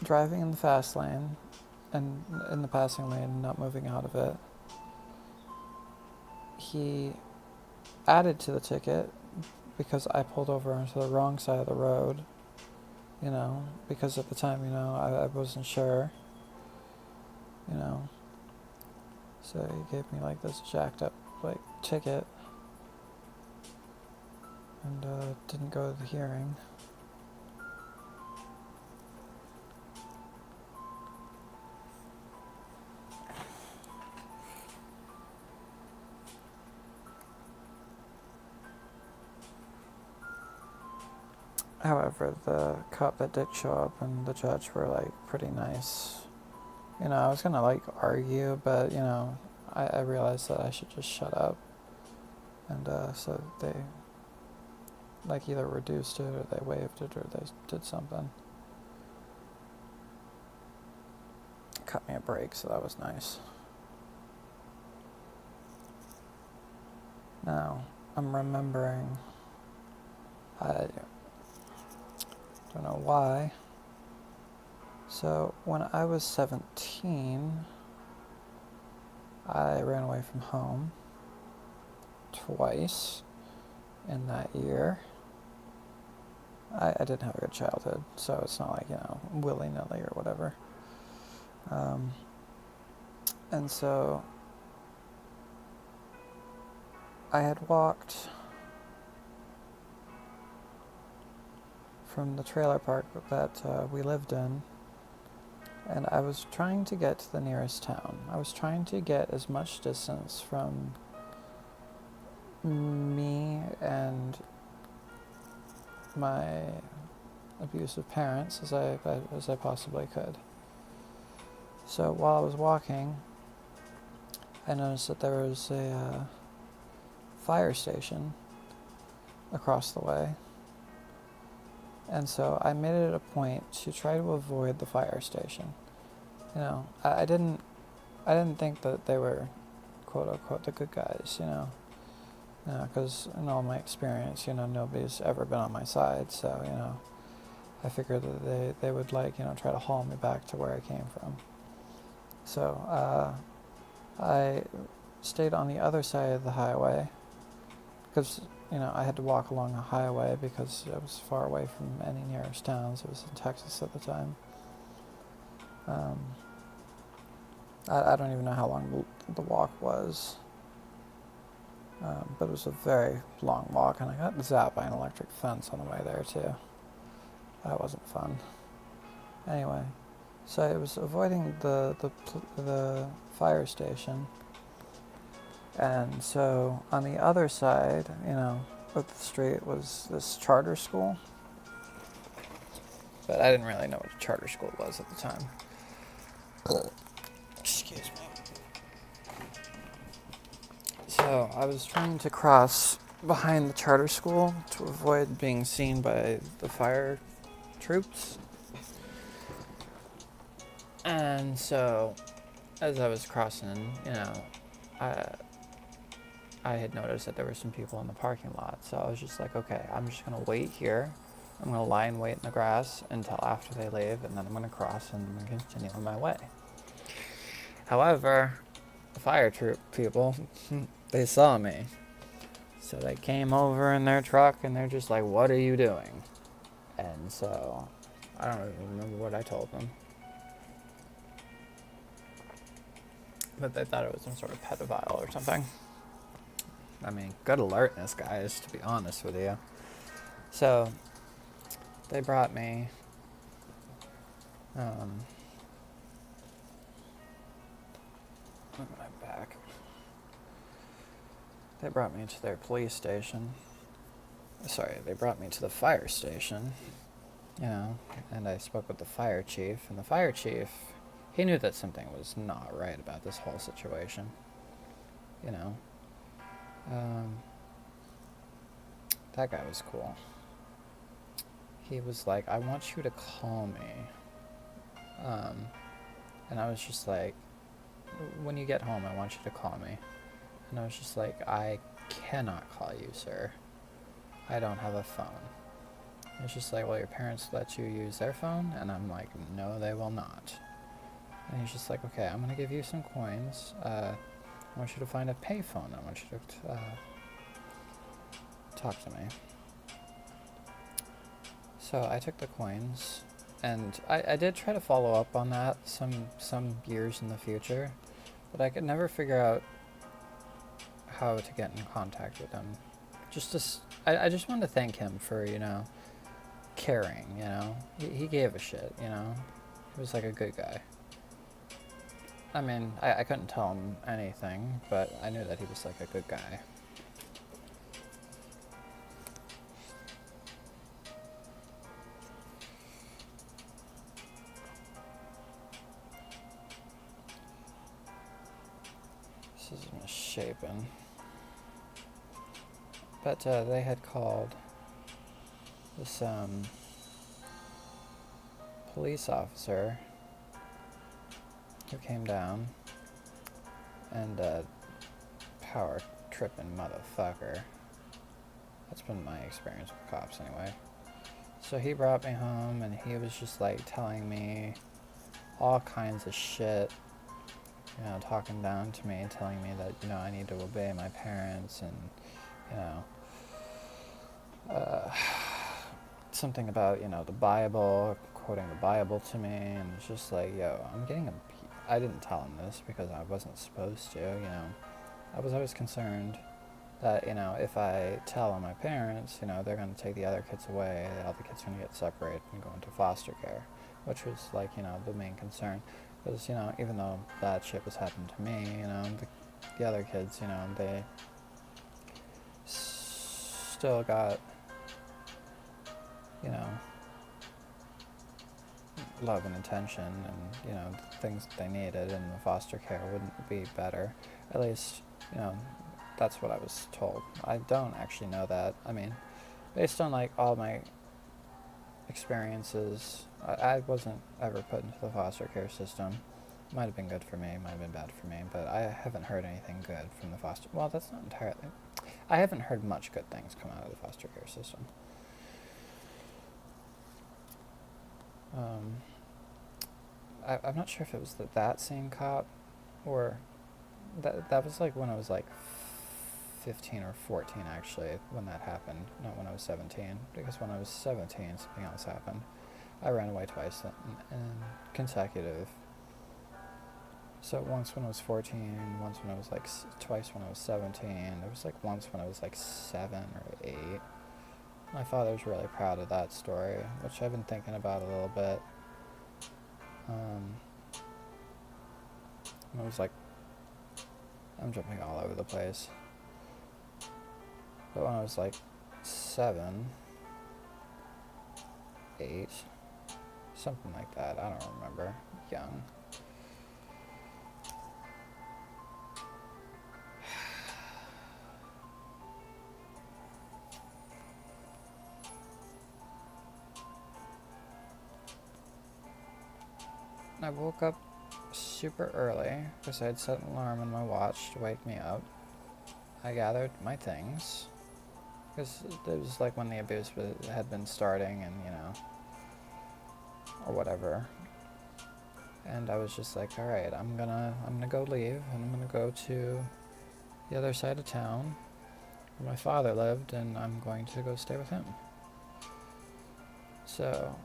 driving in the fast lane and in the passing lane and not moving out of it. He added to the ticket because I pulled over onto the wrong side of the road, because at the time, I wasn't sure, So he gave me like this jacked up like ticket and didn't go to the hearing. However, the cop that did show up and the judge were like pretty nice. I was gonna like argue, but I realized that I should just shut up, and so they like either reduced it or they waived it or they did something. Cut me a break, so that was nice. Now I'm remembering. I don't know why. So when I was 17, I ran away from home twice in that year. I didn't have a good childhood, so it's not like, willy-nilly or whatever. And so I had walked from the trailer park that we lived in, and I was trying to get to the nearest town. I was trying to get as much distance from me and my abusive parents as I possibly could. So while I was walking, I noticed that there was a fire station across the way. And so I made it a point to try to avoid the fire station. I didn't think that they were, quote unquote, the good guys, because in all my experience, nobody's ever been on my side. So, I figured that they would try to haul me back to where I came from. So, I stayed on the other side of the highway because, I had to walk along a highway because I was far away from any nearest towns. It was in Texas at the time. I don't even know how long the walk was, but it was a very long walk, and I got zapped by an electric fence on the way there too. That wasn't fun. Anyway, so I was avoiding the fire station. And so on the other side, of the street was this charter school. But I didn't really know what a charter school was at the time. Excuse me. So I was trying to cross behind the charter school to avoid being seen by the fire troops. And so, as I was crossing, I I had noticed that there were some people in the parking lot. So I was just like, okay, I'm just gonna wait here. I'm gonna lie and wait in the grass until after they leave, and then I'm gonna cross and I'm gonna continue on my way. However, the fire troop people, they saw me. So they came over in their truck and they're just like, what are you doing? And so, I don't even remember what I told them. But they thought it was some sort of pedophile or something. I mean, good alertness, guys, to be honest with you. So, they brought me, my back. They brought me to their police station. Sorry, they brought me to the fire station, and I spoke with the fire chief, and the fire chief, he knew that something was not right about this whole situation, that guy was cool. He was like, I want you to call me, and I was just like, when you get home, I want you to call me. And I was just like, I cannot call you, sir. I don't have a phone. It's just like, well, your parents let you use their phone? And I'm like, no, they will not. And he's just like, okay, I'm going to give you some coins. I want you to find a payphone. I want you to talk to me. So I took the coins, and I did try to follow up on that some years in the future, but I could never figure out how to get in contact with him. I just wanted to thank him for, caring, He gave a shit, He was like a good guy. I mean, I couldn't tell him anything, but I knew that he was like a good guy. This is misshapen. But they had called this police officer who came down, and power tripping motherfucker. That's been my experience with cops anyway. So he brought me home, and he was just like telling me all kinds of shit, talking down to me, telling me that, I need to obey my parents, and, something about, the Bible, quoting the Bible to me, and it's just like, I'm getting I didn't tell him this because I wasn't supposed to, I was always concerned that, if I tell on my parents, they're going to take the other kids away, all the kids are going to get separated and go into foster care, which was like, the main concern. Because, even though bad shit was happening to me, the other kids, they still got, love and attention and, things that they needed, and the foster care wouldn't be better. At least, that's what I was told. I don't actually know that. I mean, based on, like, all my experiences, I wasn't ever put into the foster care system. Might have been good for me, might have been bad for me, but I haven't heard anything good from the foster... Well, that's not entirely... I haven't heard much good things come out of the foster care system. I'm not sure if it was that same cop, or that was like when I was like 15 or 14 actually, when that happened, not when I was 17, because when I was 17 something else happened. I ran away twice in consecutive. So once when I was 14, once when I was like, twice when I was 17, there was like once when I was like 7 or 8. My father's really proud of that story, which I've been thinking about a little bit. I was like, I'm jumping all over the place. But when I was like 7, 8, something like that, I don't remember, young. I woke up super early because I had set an alarm on my watch to wake me up. I gathered my things because it was like when the abuse had been starting, and or whatever. And I was just like, all right, I'm gonna go leave, and I'm gonna go to the other side of town where my father lived, and I'm going to go stay with him. So,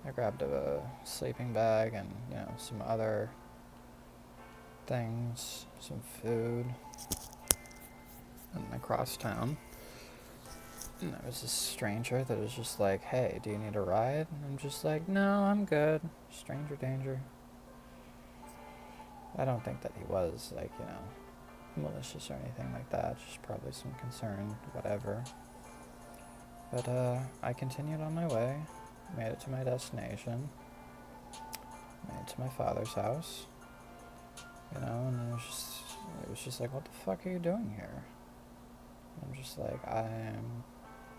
I grabbed a sleeping bag and, some other things, some food, and across town. And there was this stranger that was just like, hey, do you need a ride? And I'm just like, no, I'm good. Stranger danger. I don't think that he was, like, malicious or anything like that. Just probably some concern, whatever. But, I continued on my way. Made it to my destination. Made it to my father's house. And it was just like, what the fuck are you doing here? I'm just like,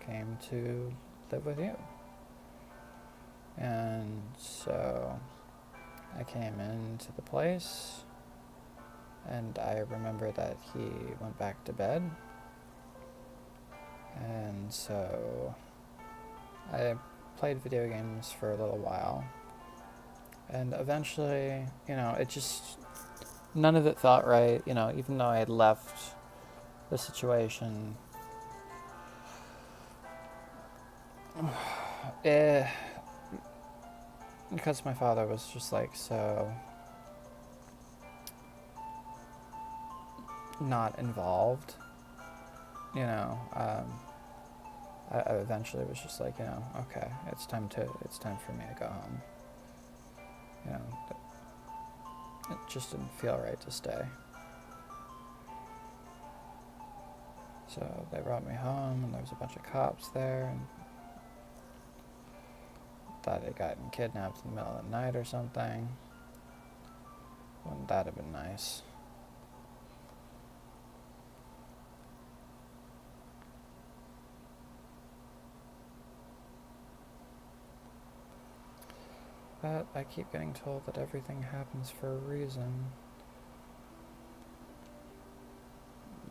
came to live with you. And so I came into the place, and I remember that he went back to bed. And so I played video games for a little while. And eventually, it just, none of it felt right, even though I had left the situation. Because my father was just like so not involved, I eventually was just like, okay, it's time for me to go home. It just didn't feel right to stay. So they brought me home, and there was a bunch of cops there, and thought I'd gotten kidnapped in the middle of the night or something. Wouldn't that have been nice? But I keep getting told that everything happens for a reason.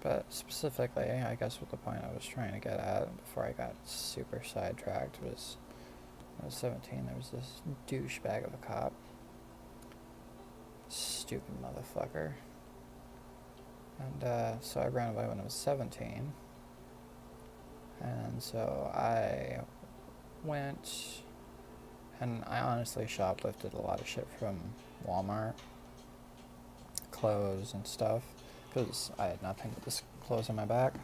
But specifically, I guess what the point I was trying to get at before I got super sidetracked was, when I was 17, there was this douchebag of a cop. Stupid motherfucker. And so I ran away when I was 17. And so I went, and I honestly shoplifted a lot of shit from Walmart. Clothes and stuff. Because I had nothing but this clothes on my back.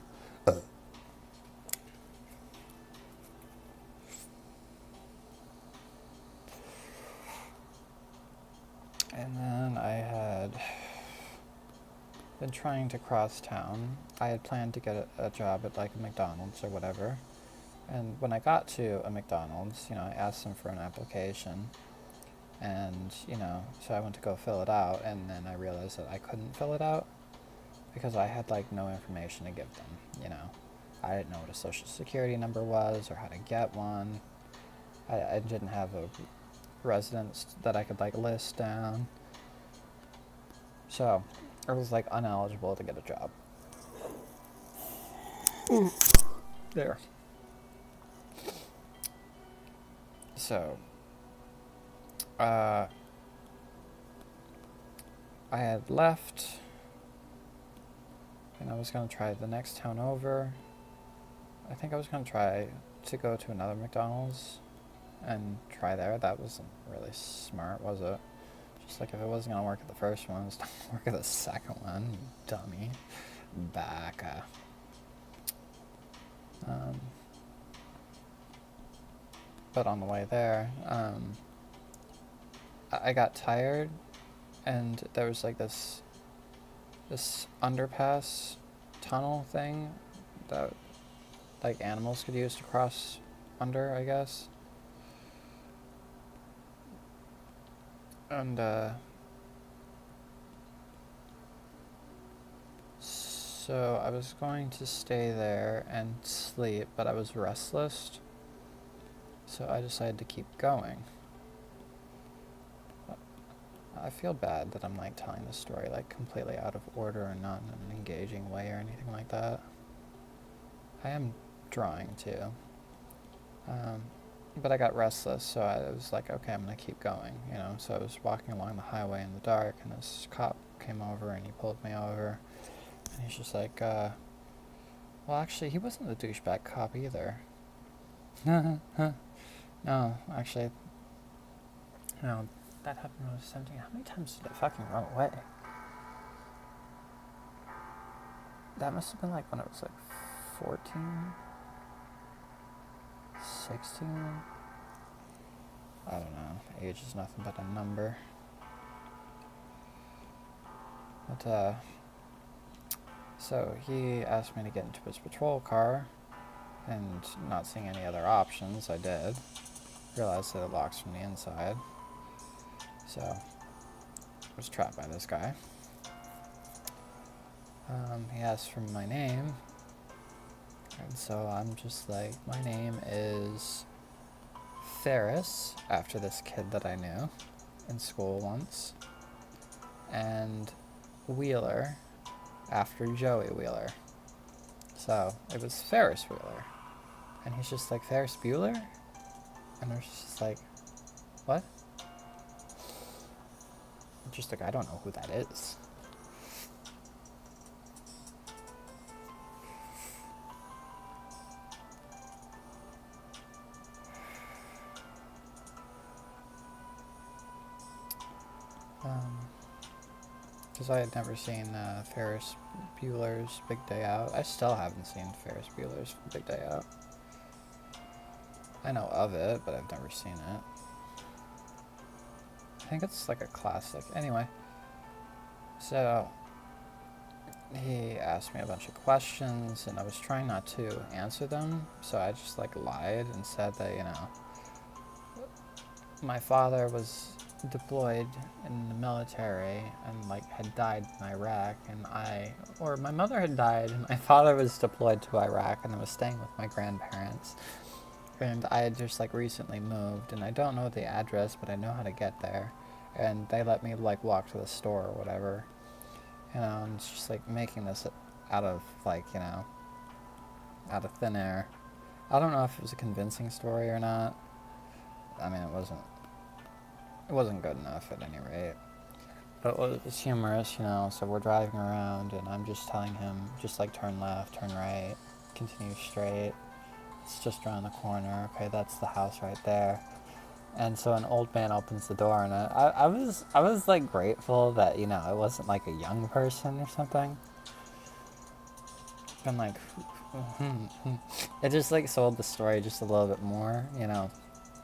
And then I had been trying to cross town. I had planned to get a job at like a McDonald's or whatever. And when I got to a McDonald's, I asked them for an application. And, so I went to go fill it out, and then I realized that I couldn't fill it out because I had like no information to give them, I didn't know what a social security number was or how to get one. I didn't have a residence that I could like list down. So I was like ineligible to get a job. There. So I had left, and I was going to try the next town over. I think I was going to try to go to another McDonald's and try there. That wasn't really smart, was it? Just like, if it wasn't going to work at the first one, it's not going to work at the second one, you dummy. Baka. But on the way there, I got tired, and there was like this underpass tunnel thing that like animals could use to cross under, I guess. And so I was going to stay there and sleep, but I was restless, so I decided to keep going. I feel bad that I'm like telling the story like completely out of order and not in an engaging way or anything like that. I am drawing too. But I got restless, so I was like, okay, I'm gonna keep going, you know. So I was walking along the highway in the dark, and this cop came over and he pulled me over, and he's just like, well, actually, he wasn't the douchebag cop either. No, actually, no, that happened when I was 17. How many times did I fucking run away? That must have been like when I was like 14, 16. I don't know. Age is nothing but a number. But, so he asked me to get into his patrol car, and not seeing any other options, I did. Realized that it locks from the inside. So, I was trapped by this guy. He asked for my name, and so I'm just like, my name is Ferris, after this kid that I knew in school once, and Wheeler, after Joey Wheeler. So it was Ferris Wheeler. And he's just like, Ferris Bueller? And I was just like, what? I'm just like, I don't know who that is. Because I had never seen Ferris Bueller's Big Day Out. I still haven't seen Ferris Bueller's Big Day Out. I know of it, but I've never seen it. I think it's like a classic. Anyway, so he asked me a bunch of questions, and I was trying not to answer them, so I just like lied and said that, you know, my father was deployed in the military and like had died in Iraq, and my mother had died and my father was deployed to Iraq, and I was staying with my grandparents, and I had just like recently moved, and I don't know the address, but I know how to get there, and they let me like walk to the store or whatever, you know, and it's just like making this out of like, you know, out of thin air. I don't know if it was a convincing story or not. I mean, it wasn't good enough at any rate. But it was humorous, you know, so we're driving around and I'm just telling him, just like turn left, turn right, continue straight. It's just around the corner. Okay, that's the house right there. And so an old man opens the door, and I was like grateful that, you know, I wasn't like a young person or something. And like, it just like sold the story just a little bit more, you know.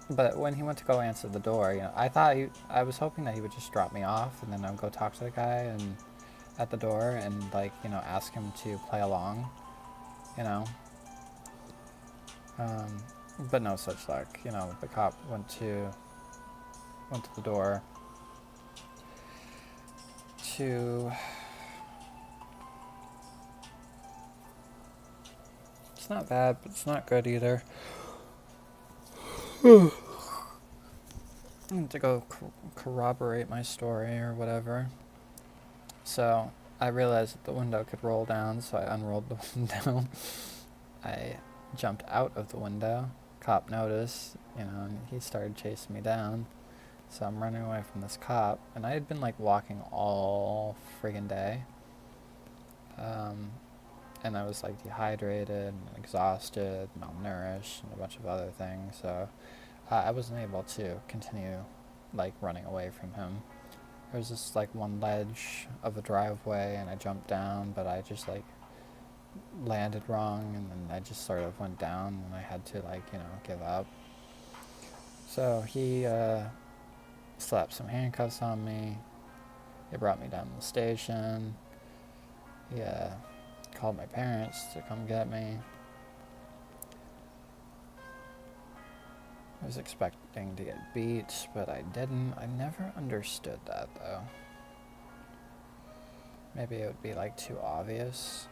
But when he went to go answer the door, you know, I was hoping that he would just drop me off, and then I'd go talk to the guy and at the door and like, you know, ask him to play along, you know. But no such luck. You know, the cop went to the door to. It's not bad, but it's not good either. To go corroborate my story or whatever. So I realized that the window could roll down, so I unrolled the window. I jumped out of the window. Cop noticed, you know, and he started chasing me down. So I'm running away from this cop, and I had been like walking all friggin' day. And I was like dehydrated and exhausted, malnourished, and a bunch of other things. So I wasn't able to continue like running away from him. There was this like one ledge of a driveway, and I jumped down, but I just like landed wrong, and then I just sort of went down, and I had to like, you know, give up. So he slapped some handcuffs on me. He brought me down to the station. He called my parents to come get me. I was expecting to get beat, but I didn't. I never understood that, though. Maybe it would be like too obvious.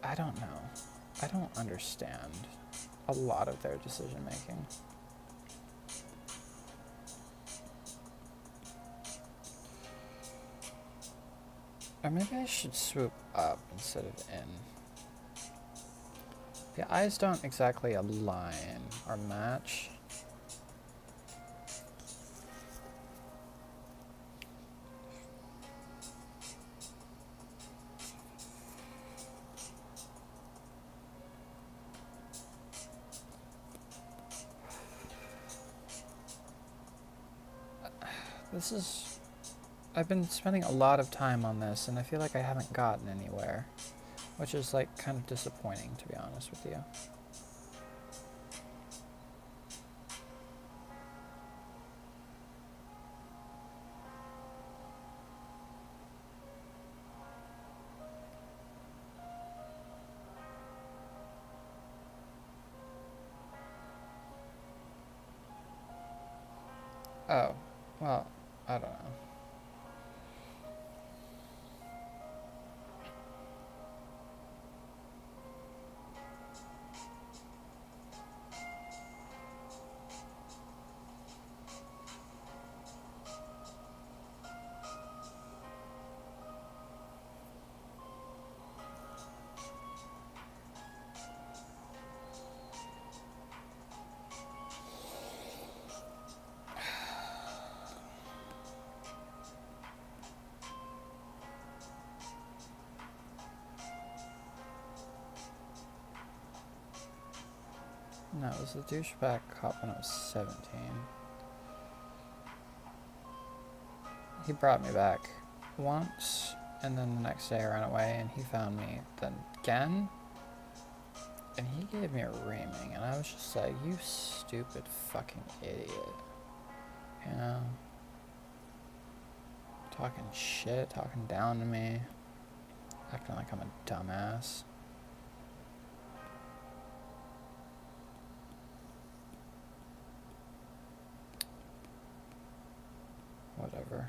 I don't know. I don't understand a lot of their decision making. Or maybe I should swoop up instead of in. The eyes don't exactly align or match. This is... I've been spending a lot of time on this, and I feel like I haven't gotten anywhere. Which is, like, kind of disappointing, to be honest with you. Oh, well, I don't know. No, it was a douchebag cop when I was 17. He brought me back once, and then the next day I ran away, and he found me then again, and he gave me a reaming, and I was just like, you stupid fucking idiot. You know? Talking shit, talking down to me, acting like I'm a dumbass. Whatever.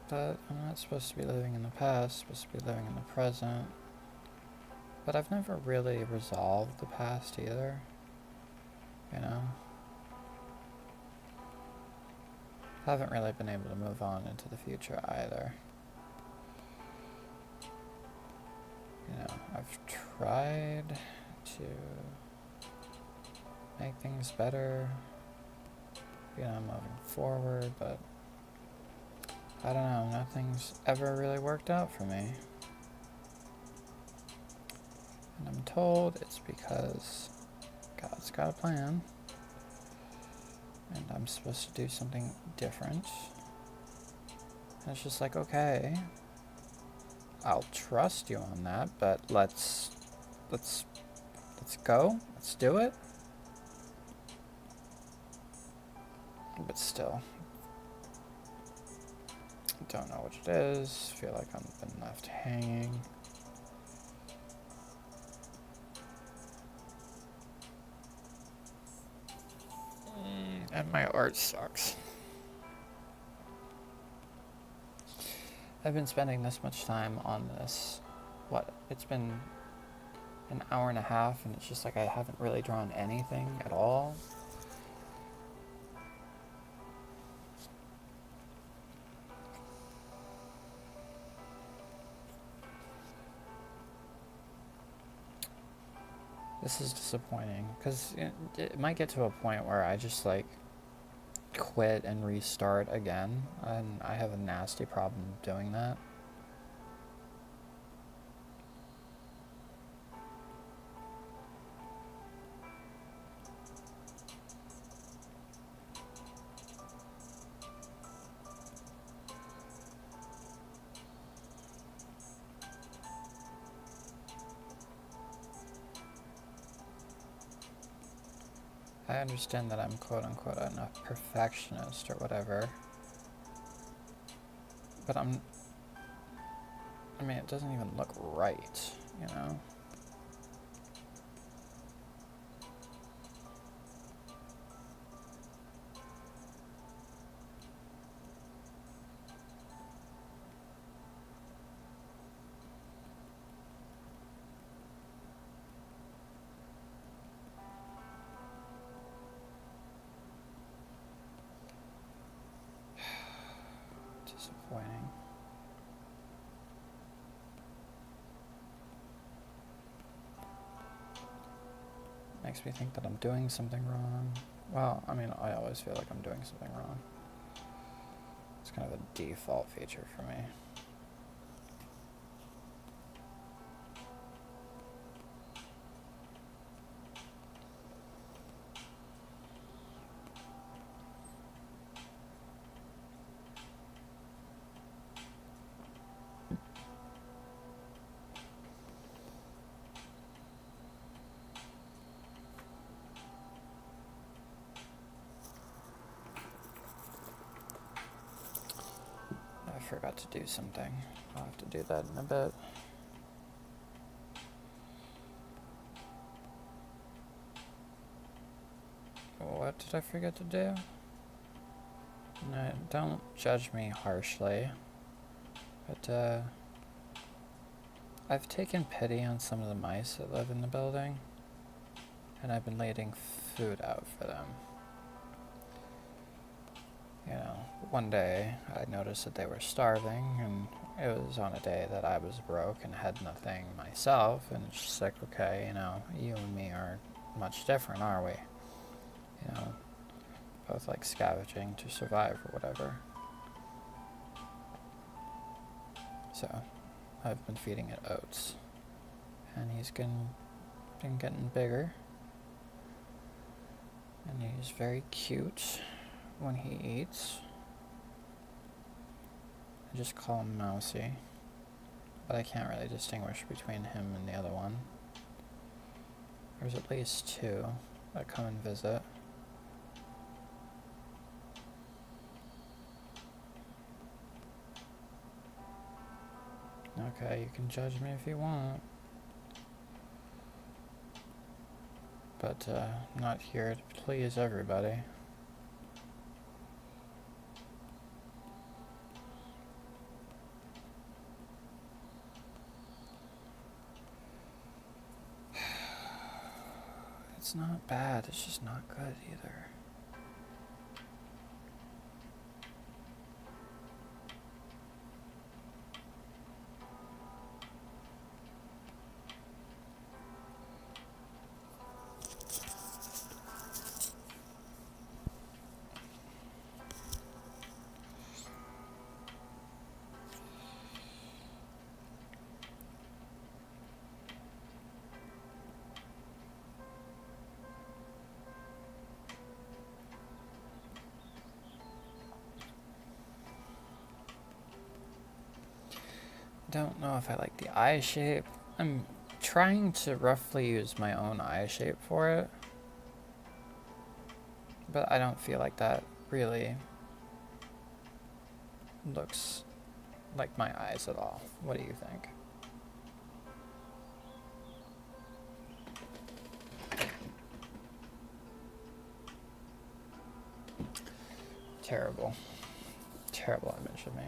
But I'm not supposed to be living in the past, I'm supposed to be living in the present. But I've never really resolved the past either. You know? I haven't really been able to move on into the future either. You know, I've tried to make things better, you know, moving forward, but I don't know, nothing's ever really worked out for me. And I'm told it's because God's got a plan, and I'm supposed to do something different. And it's just like, okay, I'll trust you on that, but let's go, let's do it. But still, don't know what it is, feel like I've been left hanging. And my art sucks. I've been spending this much time on this. What? It's been an hour and a half, and it's just like I haven't really drawn anything at all. This is disappointing, because it might get to a point where I just like quit and restart again, and I have a nasty problem doing that. I understand that I'm quote-unquote a perfectionist or whatever, but I mean, it doesn't even look right, you know? makes me think that I'm doing something wrong. Well, I mean, I always feel like I'm doing something wrong. It's kind of a default feature for me. I forgot to do something. I'll have to do that in a bit. What did I forget to do? No, don't judge me harshly, but I've taken pity on some of the mice that live in the building, and I've been laying food out for them. You know, one day I noticed that they were starving, and it was on a day that I was broke and had nothing myself, and it's just like, okay, you know, you and me are much different, are we? You know, both like scavenging to survive or whatever. So, I've been feeding it oats, and he's been getting bigger, and he's very cute when he eats. I just call him Mousy, but I can't really distinguish between him and the other one. There's at least two that come and visit. Okay, you can judge me if you want, but I'm not here to please everybody. It's not bad, it's just not good either. Don't know if I like the eye shape. I'm trying to roughly use my own eye shape for it, but I don't feel like that really looks like my eyes at all. What do you think? Terrible. Terrible image of me.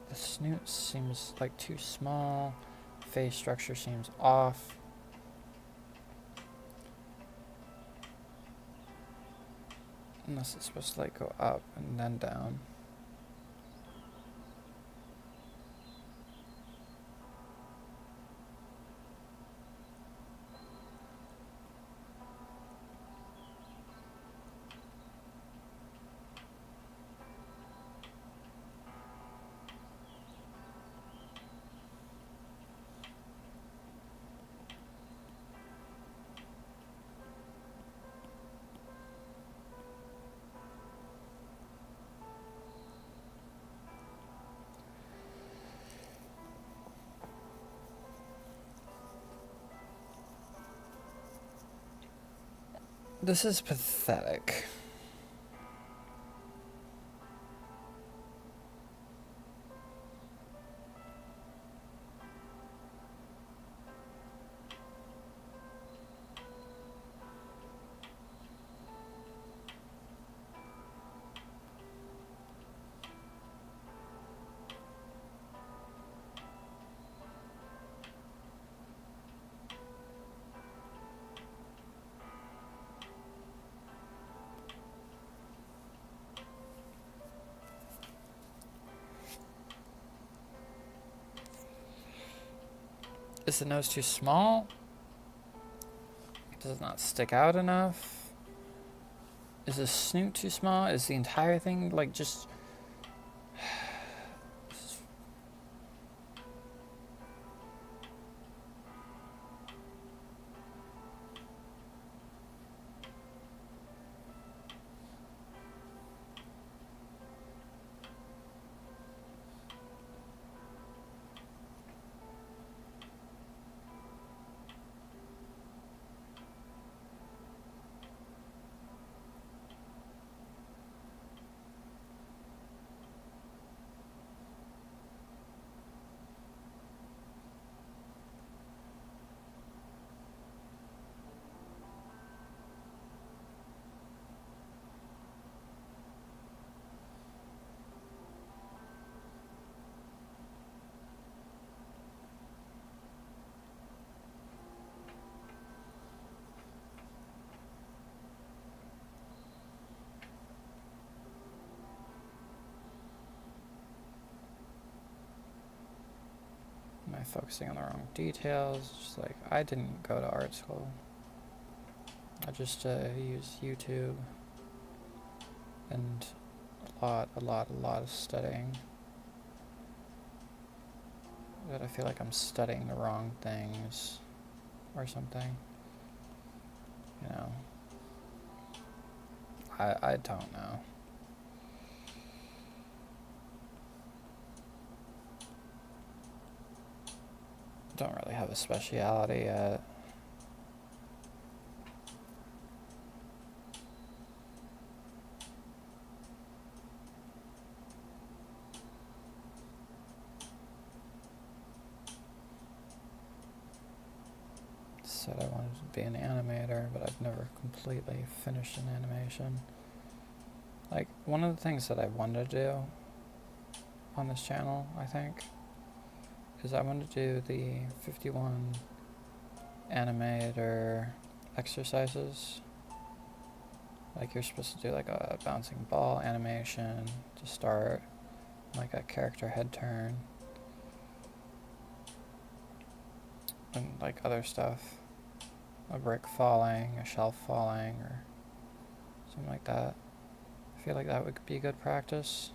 The snoot seems like too small. Face structure seems off. Unless it's supposed to like go up and then down. This is pathetic. Is the nose too small? Does it not stick out enough? Is the snoot too small? Is the entire thing like just... Am I focusing on the wrong details? Just like, I didn't go to art school. I just use YouTube and a lot of studying. But I feel like I'm studying the wrong things or something. You know, I don't know. Don't really have a speciality yet. Said I wanted to be an animator, but I've never completely finished an animation. Like, one of the things that I wanted to do on this channel, I think, is I wanted to do the 51 animator exercises. Like, you're supposed to do like a bouncing ball animation to start, like a character head turn, and like other stuff. A brick falling, a shelf falling, or something like that. I feel like that would be good practice.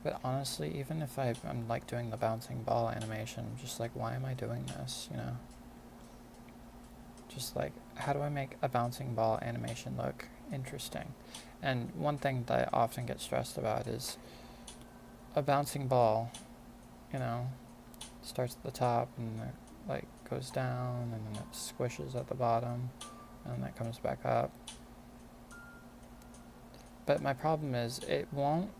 But honestly, even if I'm like doing the bouncing ball animation, I'm just like, why am I doing this, you know? Just like, how do I make a bouncing ball animation look interesting? And one thing that I often get stressed about is a bouncing ball, you know, starts at the top and it, like, goes down and then it squishes at the bottom and then it comes back up. But my problem is it won't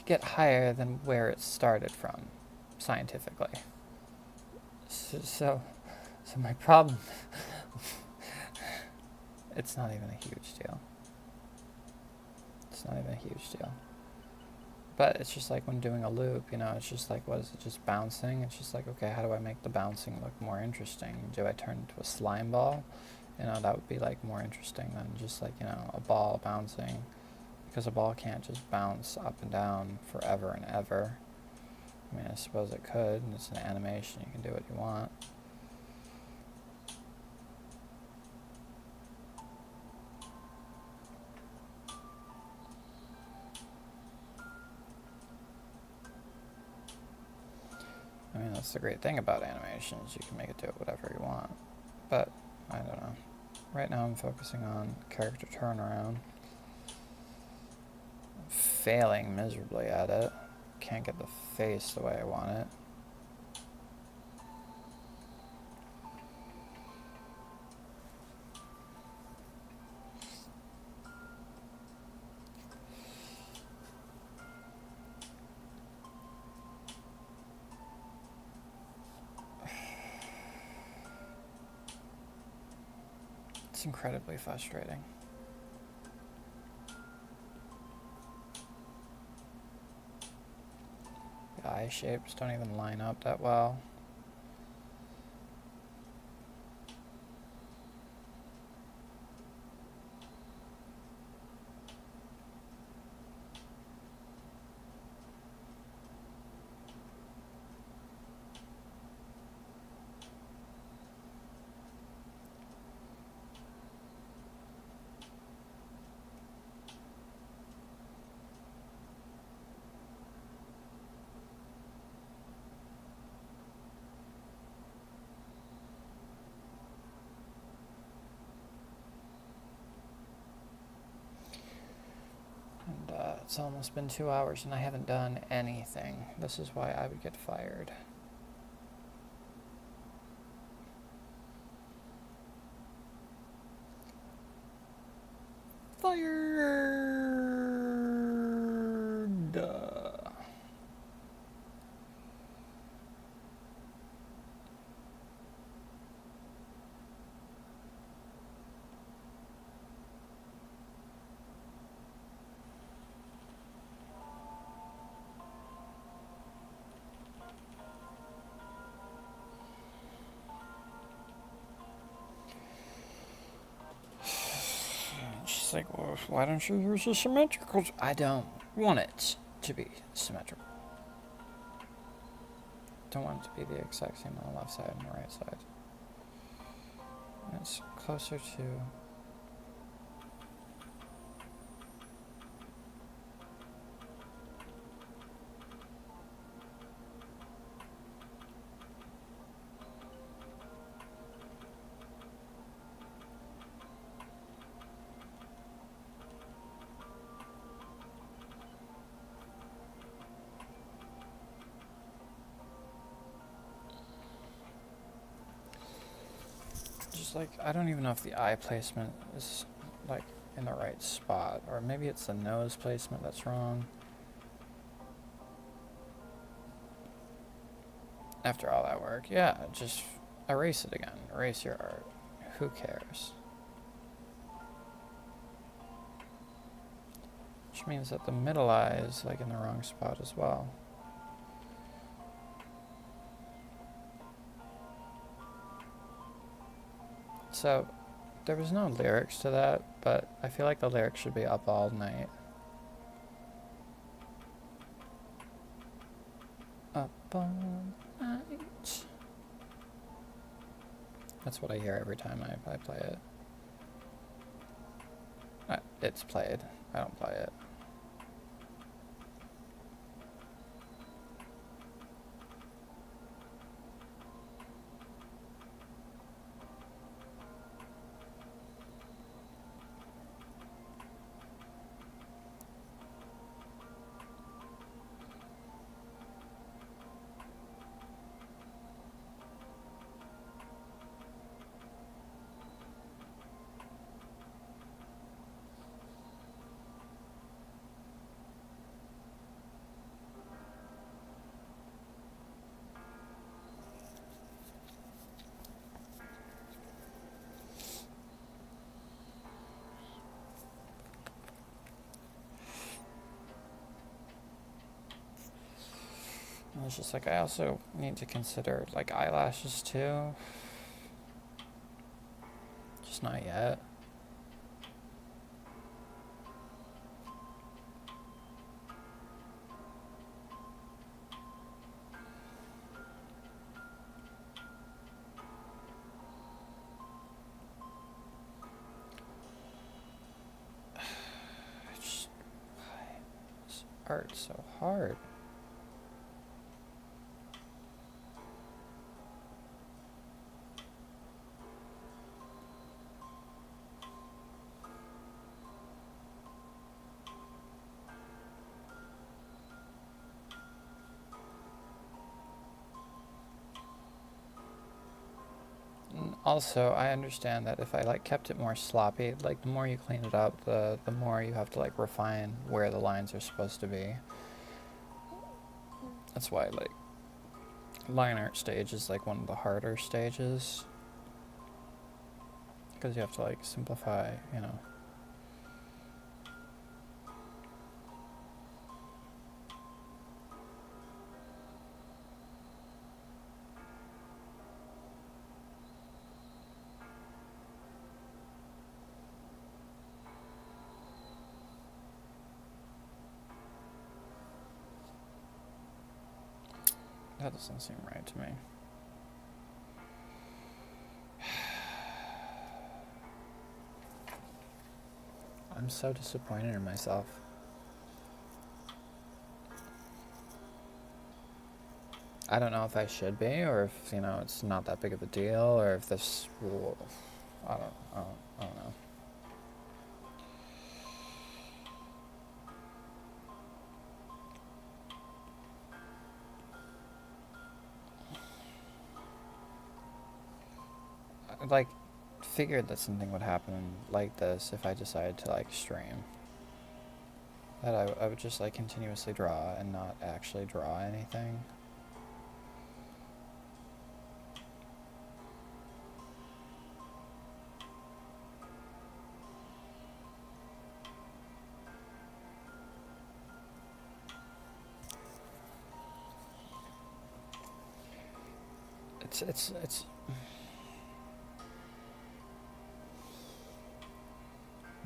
get higher than where it started from, scientifically. So my problem, it's not even a huge deal. It's not even a huge deal. But it's just like when doing a loop, you know, it's just like, what is it, just bouncing? It's just like, okay, how do I make the bouncing look more interesting? Do I turn it into a slime ball? You know, that would be like more interesting than just like, you know, a ball bouncing. Because a ball can't just bounce up and down forever and ever. I mean, I suppose it could, and it's an animation, you can do what you want. I mean, that's the great thing about animations, you can make it do whatever you want. But, I don't know. Right now I'm focusing on character turnaround. I'm failing miserably at it. Can't get the face the way I want it. It's incredibly frustrating. The eye shapes don't even line up that well. It's almost been 2 hours and I haven't done anything. This is why I would get fired. Fired! She's like, well, why don't you use a symmetrical? I don't want it to be symmetrical. Don't want it to be the exact same on the left side and the right side. It's closer to... Just like, I don't even know if the eye placement is like in the right spot, or maybe it's the nose placement that's wrong. After all that work, yeah, just erase it again. Erase your art. Who cares? Which means that the middle eye is like in the wrong spot as well. So, there was no lyrics to that, but I feel like the lyrics should be up all night. Up all night. That's what I hear every time I play it. It's played. I don't play it. And it's just like, I also need to consider like eyelashes too. Just not yet. Why is art so hard? Also, I understand that if I like kept it more sloppy, like the more you clean it up, the more you have to like refine where the lines are supposed to be. That's why like line art stage is like one of the harder stages, because you have to like simplify, you know. That doesn't seem right to me. I'm so disappointed in myself. I don't know if I should be, or if, you know, it's not that big of a deal, or if this will, I don't know. like, figured that something would happen like this if I decided to, like, stream. That I would just, like, continuously draw and not actually draw anything. It's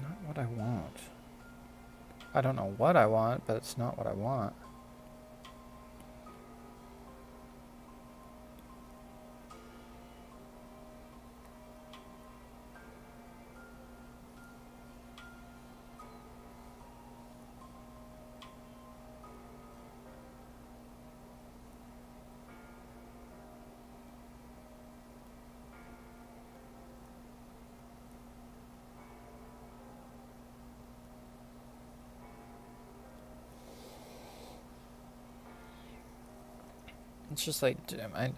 not what I want. I don't know what I want, but it's not what I want. It's just like,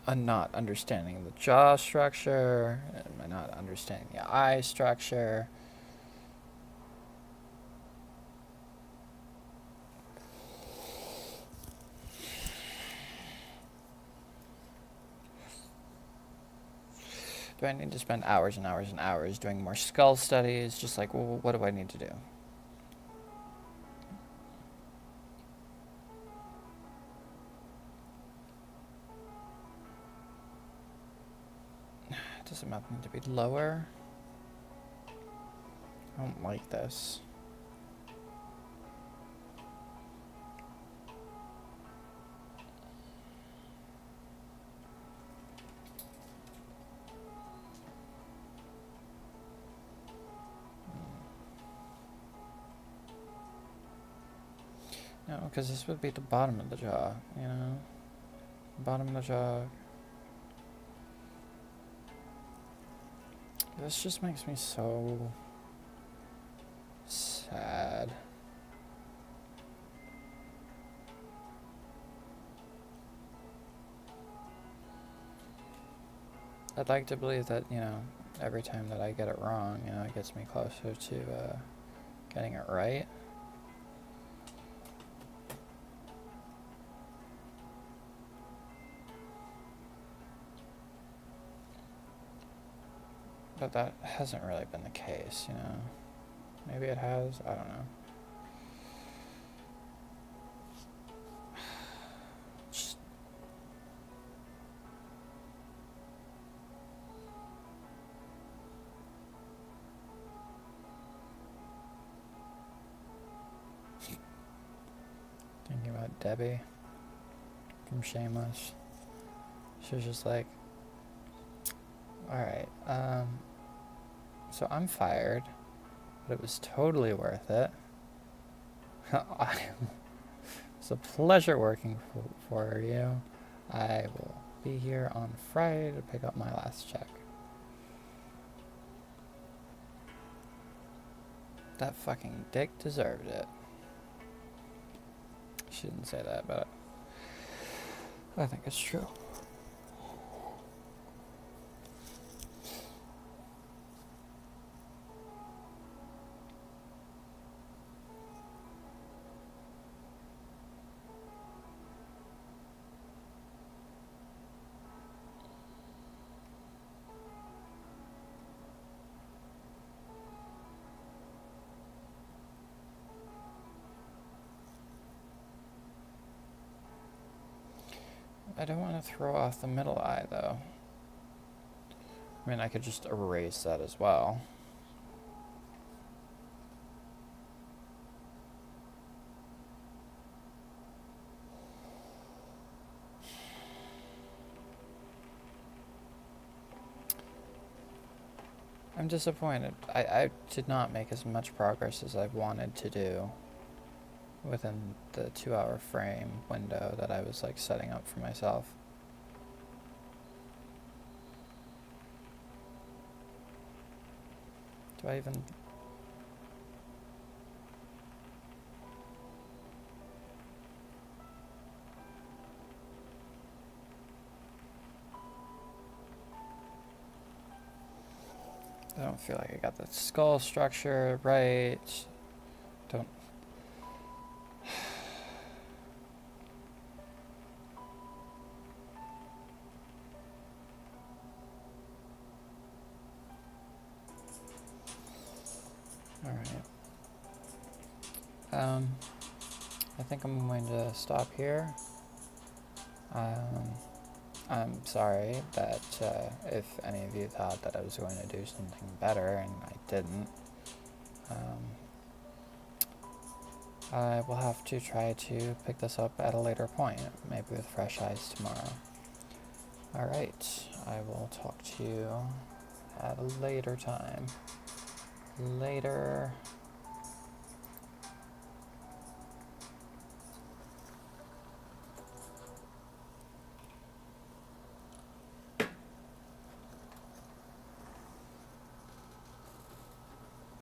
I'm not understanding the jaw structure. Am I not understanding the eye structure? Do I need to spend hours and hours and hours doing more skull studies? Just like, well, what do I need to do? Does the mouth need to be lower? I don't like this. No, because this would be the bottom of the jaw, you know? Bottom of the jaw. This just makes me so sad. I'd like to believe that, you know, every time that I get it wrong, you know, it gets me closer to getting it right. But that hasn't really been the case, you know. Maybe it has, I don't know. Just thinking about Debbie from Shameless. She was just like, alright, so I'm fired, but it was totally worth it. It's a pleasure working for you. I will be here on Friday to pick up my last check. That fucking dick deserved it. She didn't say that, but I think it's true. I don't want to throw off the middle eye, though. I mean, I could just erase that as well. I'm disappointed. I did not make as much progress as I wanted to do within the 2-hour frame window that I was like setting up for myself. Do I even... don't feel like I got the skull structure right. Don't. Alright. I think I'm going to stop here. I'm sorry that if any of you thought that I was going to do something better and I didn't. I will have to try to pick this up at a later point, maybe with fresh eyes tomorrow. Alright, I will talk to you at a later time. Later.